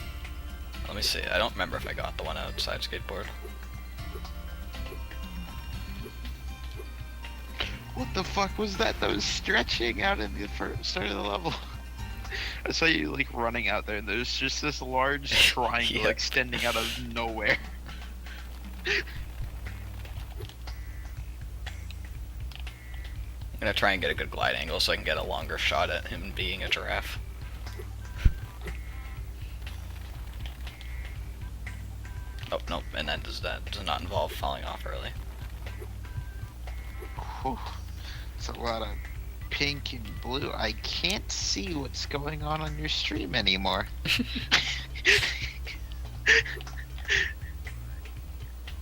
Let me see. I don't remember if I got the one outside skateboard. What the fuck was that? That was stretching out in the start of the level. I saw you like running out there, and there's just this large triangle Yep. extending out of nowhere. I'm gonna try and get a good glide angle so I can get a longer shot at him being a giraffe. Oh, nope, and that does not involve falling off early. Whew. It's a lot of pink and blue. I can't see what's going on your stream anymore.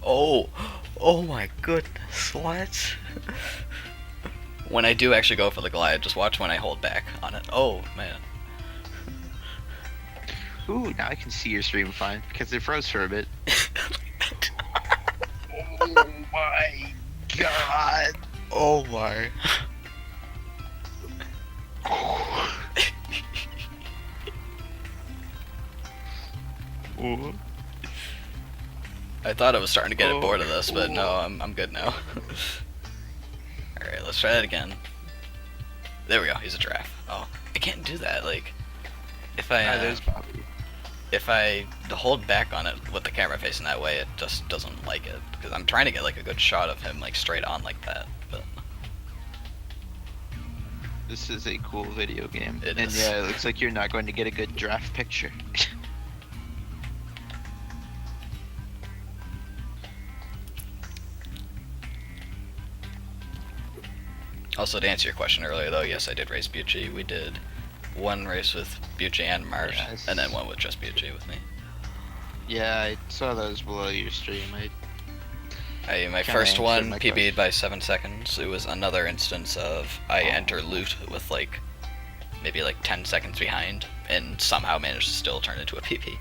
Oh, oh my goodness, what? When I do actually go for the glide, just watch when I hold back on it. Oh, man. Ooh, now I can see your stream fine, because it froze for a bit. Oh my god! Oh my. Ooh. I thought I was starting to get bored of this, but no, I'm good now. Alright, let's try that again. There we go, he's a giraffe. Oh, I can't do that, like, if I, There's Bobby. if I hold back on it with the camera facing that way, it just doesn't like it. Because I'm trying to get, like, a good shot of him, like, straight on like that, but... This is a cool video game. It and is. yeah, it looks like you're not going to get a good draft picture. Also, to answer your question earlier, though, yes, I did race Bucci. We did one race with Bucci and Mart, Yes. and then one with just Bucci with me. Yeah, I saw those below your stream. My Kinda first answered one my PB'd question. by 7 seconds. It was another instance of I enter loot with like maybe like 10 seconds behind, and somehow managed to still turn into a PB.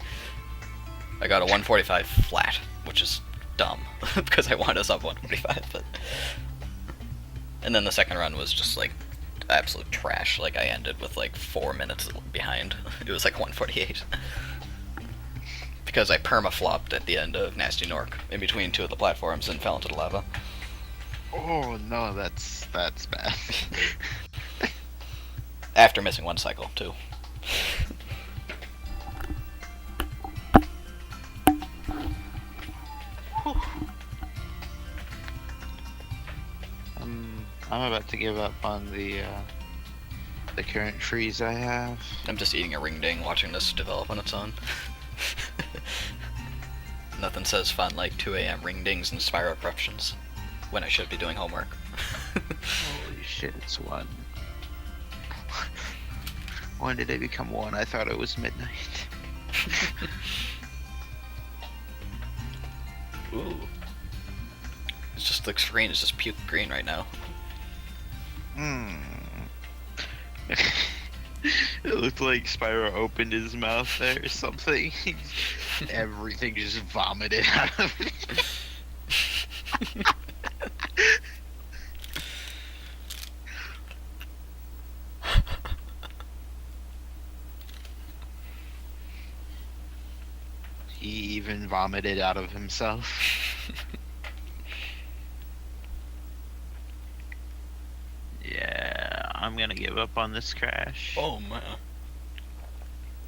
I got a 145 flat, which is dumb because I wanted a sub 145, but. And then the second run was just like absolute trash. Like I ended with like 4 minutes behind. It was like 148. Because I perma-flopped at the end of Nasty Nork, in between two of the platforms, and fell into the lava. Oh no, that's bad. After missing one cycle, too. I'm about to give up on the current trees I have. I'm just eating a ring ding, watching this develop on its own. Nothing says fun like 2 a.m. ring dings and Spyro corruptions, when I should be doing homework. Holy shit, it's 1. When did it become 1? I thought it was midnight. Ooh. It's just the screen is just puke green right now. It looked like Spyro opened his mouth there or something. Everything just vomited out of it. He even vomited out of himself. Yeah, I'm gonna give up on this crash. Oh man.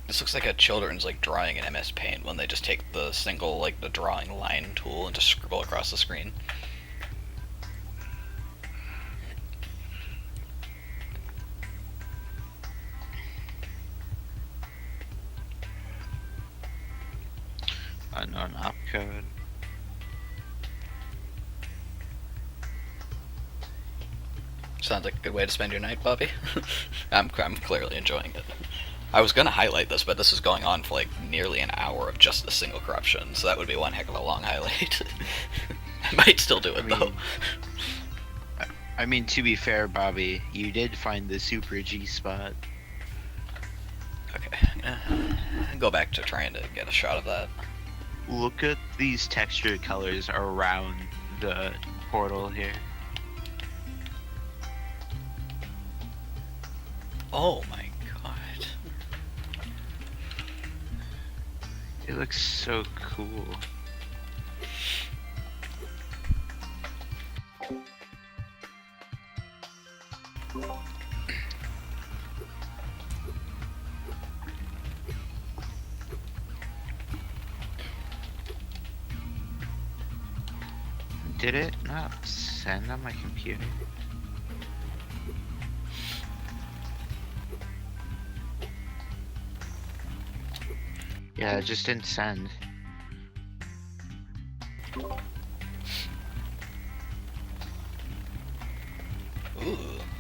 This looks like a children's like drawing in MS Paint when they just take the single like the drawing line tool and just scribble across the screen. Unknown opcode. Sounds like a good way to spend your night, Bobby. I'm clearly enjoying it. I was gonna highlight this, but this is going on for like nearly an hour of just a single corruption, so that would be one heck of a long highlight. I might still do it though. I mean, to be fair, Bobby, you did find the super G spot. Okay, go back to trying to get a shot of that. Look at these texture colors around the portal here. Oh my god. It looks so cool. Did it not send on my computer? Yeah, it just didn't send. Ooh,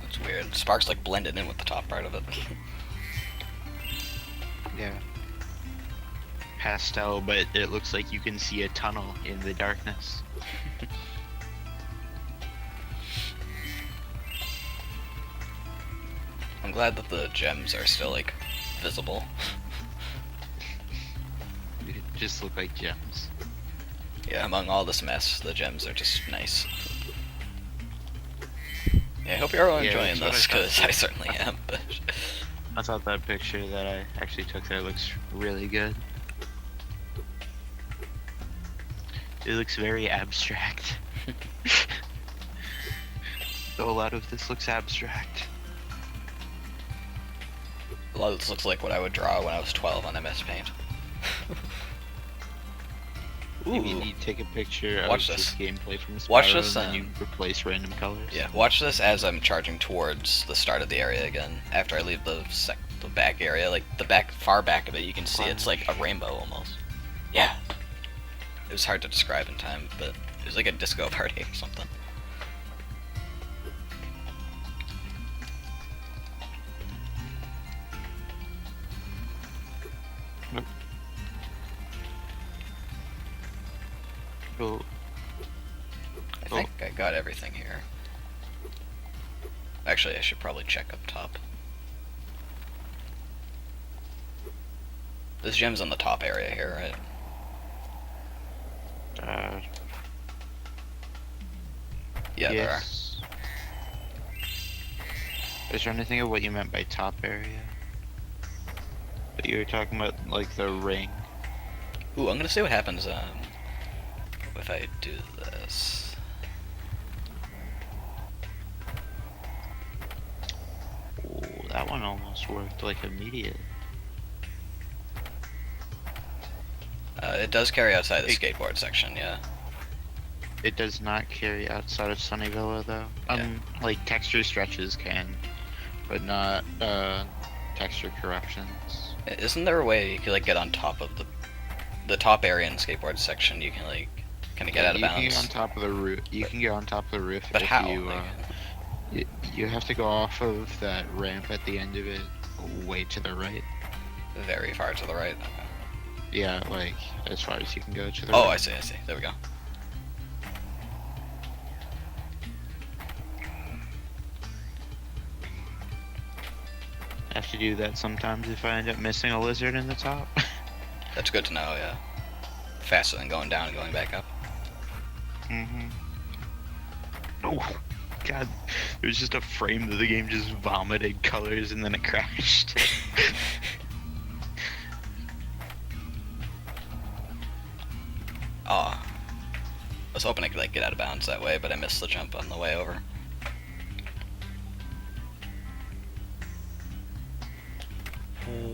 that's weird. Sparks like blended in with the top part of it. Yeah. Pastel, but it looks like you can see a tunnel in the darkness. I'm glad that the gems are still like visible. It just look like gems. Yeah, among all this mess, the gems are just nice. Yeah, I hope you're all Yeah, enjoying that's what I this, thought because too. I certainly am, but... I thought that picture that I actually took there looks really good. It looks very abstract. A lot of this looks abstract. A lot of this looks like what I would draw when I was 12 on MS Paint. Maybe you Ooh. need to take a picture Watch of this. gameplay from Spyro Watch this, and then you replace random colors. Yeah, watch this as I'm charging towards the start of the area again. After I leave the back area, like the far back of it, you can see it's like a rainbow almost. Yeah. It was hard to describe in time, but it was like a disco party or something. Oh, I think I got everything here. Actually, I should probably check up top. This gem's on the top area here, right? Yeah, there are. yes. I was trying to think of what you meant by top area. But you were talking about like the ring. Ooh, I'm gonna see what happens if I do this. Oh, that one almost worked like immediately. It does carry outside the It- skateboard section, yeah. It does not carry outside of Sunnyvilla though. Yeah. Like texture stretches can, but not texture corruptions. Isn't there a way you could like get on top of the top area in the skateboard section? You can like kind of get out of you can bounds. get on top of the roof. You can get on top of the roof But if how? you you have to go off of that ramp at the end of it, way to the right. Very far to the right. Okay. Yeah, like as far as you can go to the Oh, right. I see. There we go. I have to do that sometimes if I end up missing a lizard in the top. That's good to know, yeah. Faster than going down and going back up. Mm-hmm. Oh, God. It was just a frame that the game just vomited colors and then it crashed. Aw. I was hoping I could like get out of bounds that way, but I missed the jump on the way over.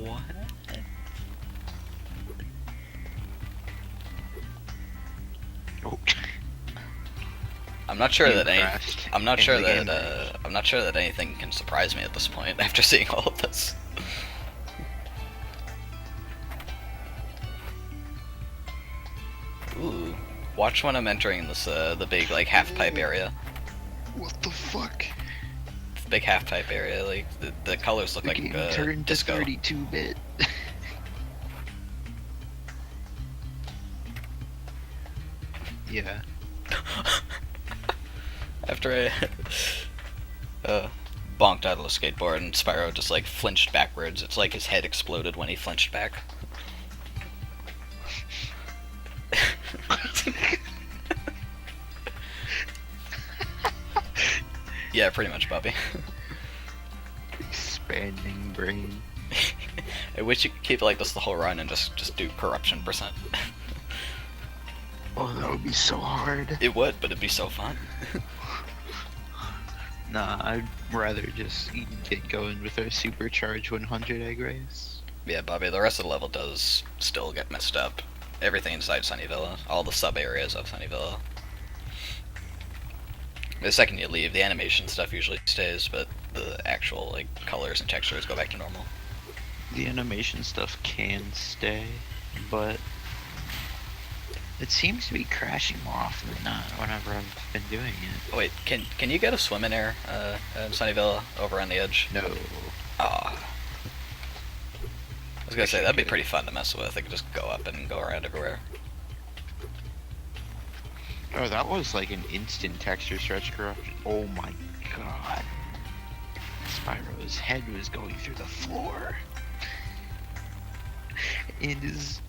What? Oh. I'm not sure Game that crashed I'm not and sure the game that I'm not sure that anything can surprise me at this point after seeing all of this. Ooh. Watch when I'm entering this the big like half pipe area. What the fuck? The big half pipe area, like the colors look The like game turned to disco. 32-bit. Yeah. After I bonked out of the skateboard and Spyro just like flinched backwards, it's like his head exploded when he flinched back. Yeah, pretty much, Bobby. Expanding brain. I wish you could keep it like this the whole run and just do corruption %. Oh, that would be so hard. It would, but it'd be so fun. Nah, I'd rather just get going with our supercharged 100 egg race. Yeah, Bobby, the rest of the level does still get messed up. Everything inside Sunnyvilla, all the sub areas of Sunnyvilla. The second you leave, the animation stuff usually stays, but the actual like colors and textures go back to normal. The animation stuff can stay, but it seems to be crashing more often than not whenever I've been doing it. Oh, wait, can you get a swim in air in Sunnyvale over on the edge? No. Ah. I was gonna say that'd be pretty fun to mess with. I could just go up and go around everywhere. Oh, that was like an instant texture stretch corruption. Oh my god. Spyro's head was going through the floor. And his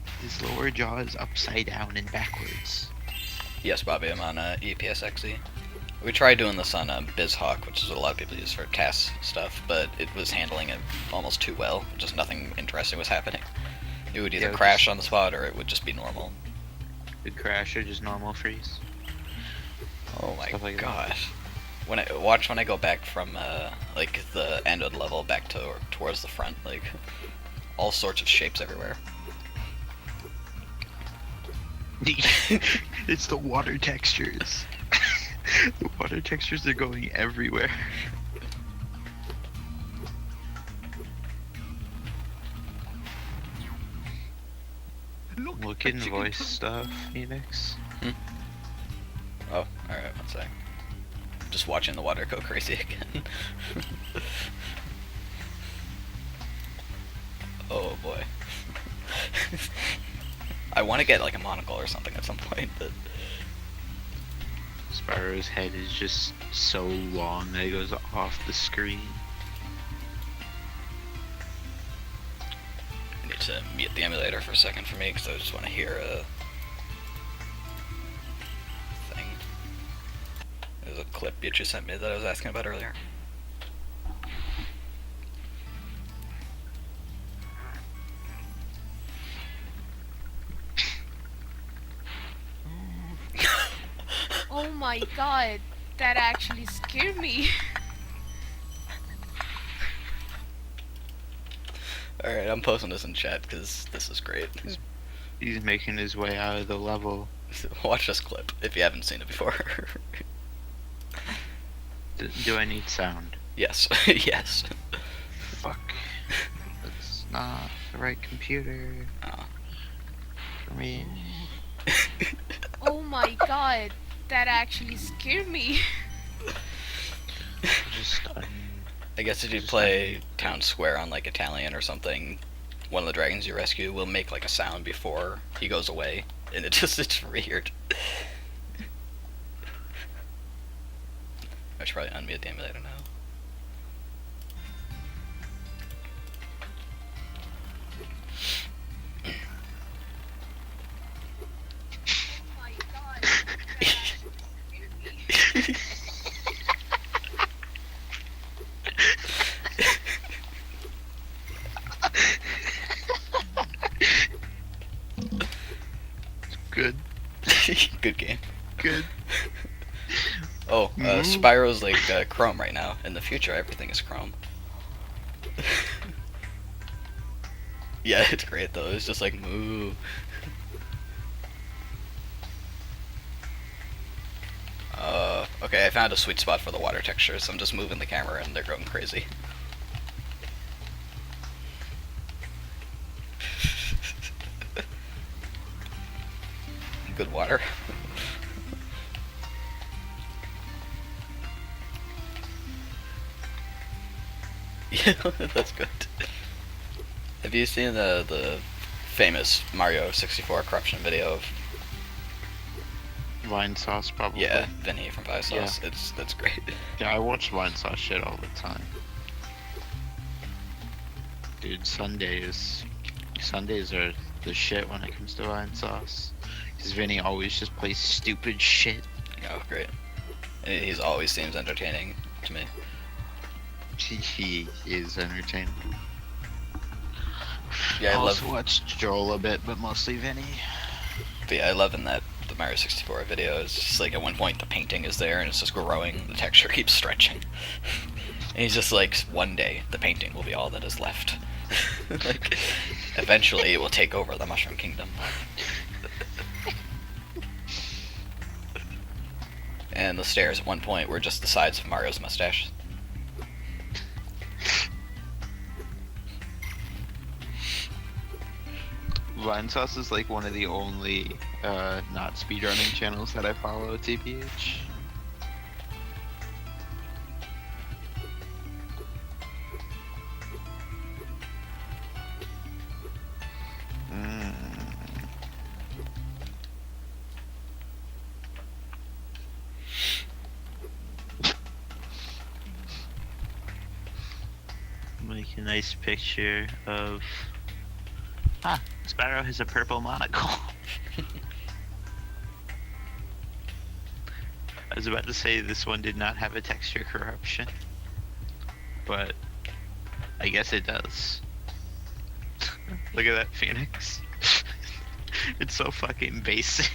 lower jaw is upside down and backwards. Yes, Bobby, I'm on PhoenixAki. We tried doing this on BizHawk, which is what a lot of people use for TAS stuff, but it was handling it almost too well. Just nothing interesting was happening. It would either crash on the spot or it would just be normal. It'd crash or just normal freeze. Oh my Stuff like god. When I go back from like the end of the level back towards the front, like all sorts of shapes everywhere. It's the water textures. The water textures are going everywhere. Look in voice stuff, Phoenix. Oh, alright, one sec. Just watching the water go crazy again. Oh boy. I want to get like a monocle or something at some point, but Spyro's head is just so long that it goes off the screen. I need to mute the emulator for a second for me because I just want to hear a thing. There's a clip you just sent me that I was asking about earlier. Oh my god, that actually scared me. Alright, I'm posting this in chat because this is great. He's making his way out of the level. Watch this clip if you haven't seen it before. Do I need sound? Yes, yes. Fuck. That's not the right computer Oh. for me. Oh my god, that actually scared me. Just I guess if you play Town Square on like Italian or something, one of the dragons you rescue will make like a sound before he goes away, and it's weird. I should probably unmute the emulator now. Oh my god, that actually scared me. good. Good game. Good. Oh, Spyro's like Chrome right now. In the future, everything is Chrome. Yeah, it's great though. It's just like moo. Okay, I found a sweet spot for the water textures. I'm just moving the camera and they're going crazy. Good water. Yeah, that's good. Have you seen the famous Mario 64 corruption video of Wine sauce, probably. yeah, Vinny from Pie Sauce? Yeah. That's great. Yeah, I watch wine sauce shit all the time. Dude, Sundays are the shit when it comes to wine sauce. Because Vinny always just plays stupid shit. Oh, great. And he's always seems entertaining to me. He is entertaining. Yeah, I also love. watch Joel a bit, but mostly Vinny. But yeah, I love in that the Mario 64 video. It's just like at one point the painting is there and it's just growing. The texture keeps stretching. And he's just like, one day the painting will be all that is left. Like, eventually it will take over the Mushroom Kingdom. and the stairs at one point were just the sides of Mario's mustache. Vinesauce is like one of the only not speedrunning channels that I follow, TPH. Make a nice picture of. Ah, Spyro has a purple monocle. I was about to say this one did not have a texture corruption, but I guess it does. Look at that Phoenix. It's so fucking basic.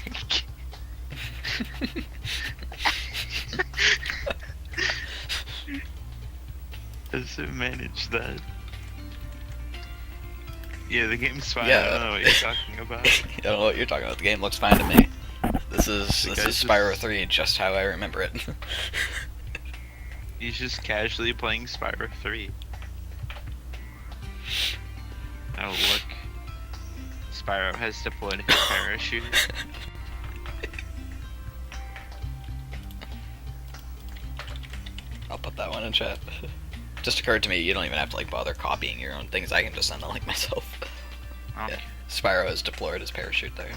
Does it manage that? Yeah, the game's fine. Yeah. I don't know what you're talking about. I don't know what you're talking about. The game looks fine to me. This is The this guy's is Spyro just- 3 just how I remember it. He's just casually playing Spyro 3. Oh look. Spyro has deployed his parachute. I'll put that one in chat. Just occurred to me you don't even have to like bother copying your own things. I can just send the link myself. Oh, Yeah. Spyro has deployed his parachute there.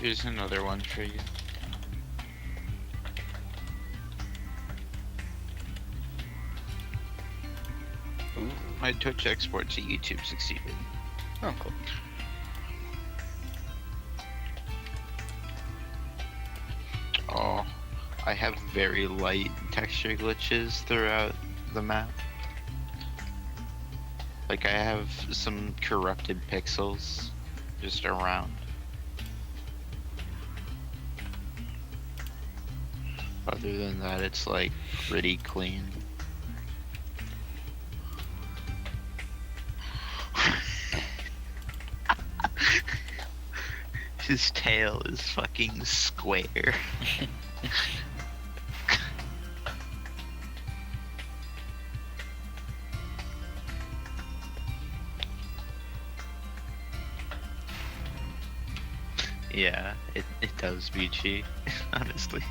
Here's another one for you. Ooh. My Twitch export to YouTube succeeded. Oh, cool. Oh, I have very light texture glitches throughout the map. Like I have some corrupted pixels just around. Other than that, it's like pretty clean. his tail is fucking square. Yeah, it does, BG, honestly.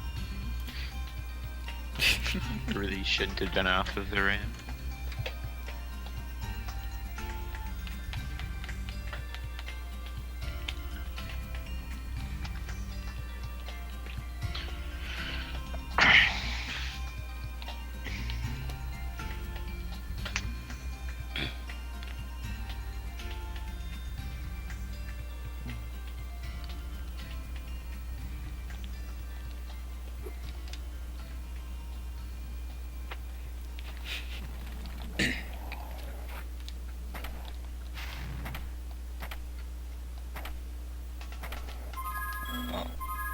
Really shouldn't have been off of the ramp.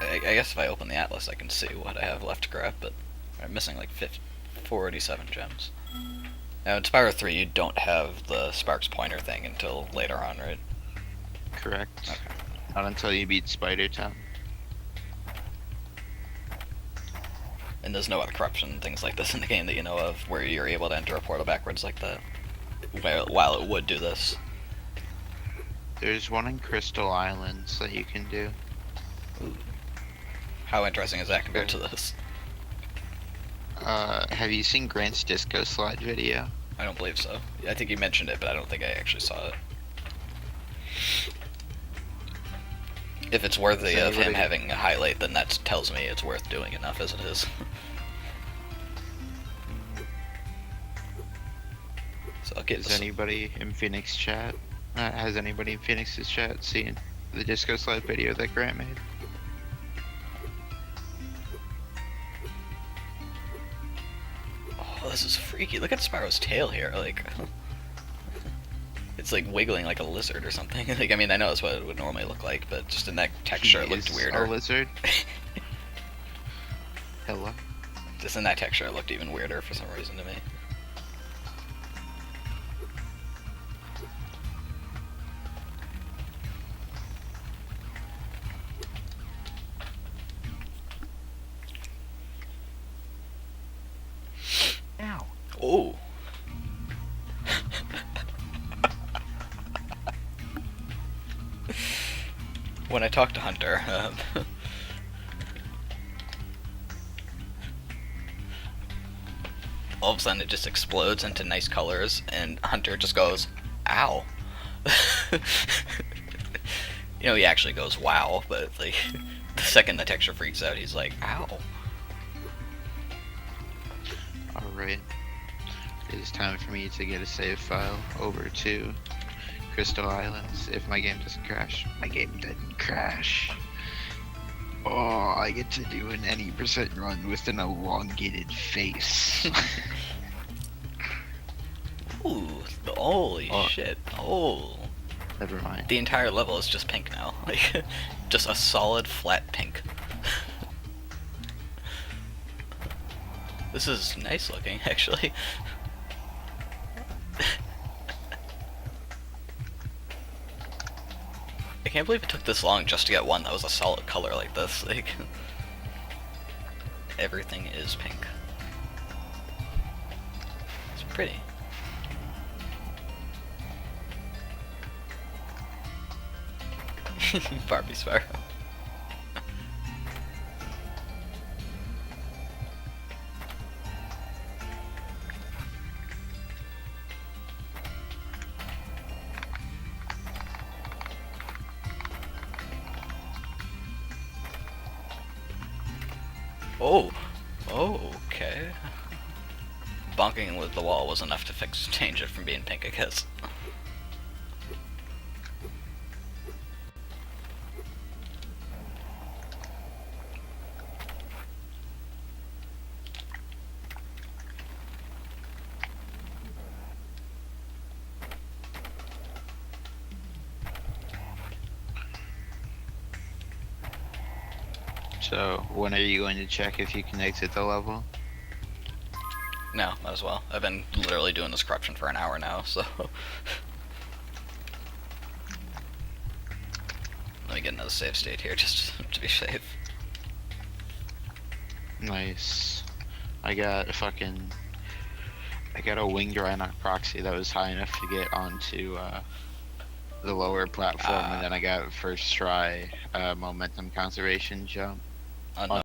I guess if I open the atlas, I can see what I have left to grab, but I'm missing like 487 gems. Now in Spyro 3, you don't have the Sparks pointer thing until later on, right? Correct. Okay. Not until you beat Spider Town. And there's no other corruption, things like this in the game that you know of, where you're able to enter a portal backwards like that. While it would do this. There's one in Crystal Islands that you can do. Ooh. How interesting is that compared to this? Have you seen Grant's Disco Slide video? I don't believe so. I think you mentioned it, but I don't think I actually saw it. If it's worthy Is of him anybody- having a highlight, then that tells me it's worth doing enough as it is. So I'll get Is this. anybody in Phoenix chat? Has anybody in Phoenix's chat seen the Disco Slide video that Grant made? this is freaky. Look at Spyro's tail here. Like, it's like wiggling like a lizard or something. Like, I mean, I know that's what it would normally look like, but just in that texture, it looked He is weirder. A lizard. Hello. Just in that texture, it looked even weirder for some reason to me. Ow. Oh. When I talked to Hunter, all of a sudden it just explodes into nice colors, and Hunter just goes, "Ow." You know, he actually goes, "Wow," but like the second the texture freaks out, he's like, "Ow." Alright. It is time for me to get a save file over to Crystal Islands. If my game doesn't crash. My game didn't crash. Oh, I get to do an any percent run with an elongated face. Ooh, holy Oh. shit. Oh. Never mind. The entire level is just pink now. Like, just a solid flat pink. This is nice looking, actually. I can't believe it took this long just to get one that was a solid color like this. Like, everything is pink. It's pretty. Barbie Spyro. Oh, okay. Bonking with the wall was enough to change it from being pink, I guess. So, when are you going to check if you can exit the level? No, might as well. I've been literally doing this corruption for an hour now, so. Let me get another save state here just to be safe. Nice. I got a winged Rhinoc proxy that was high enough to get onto the lower platform, and then I got first try momentum conservation jump. No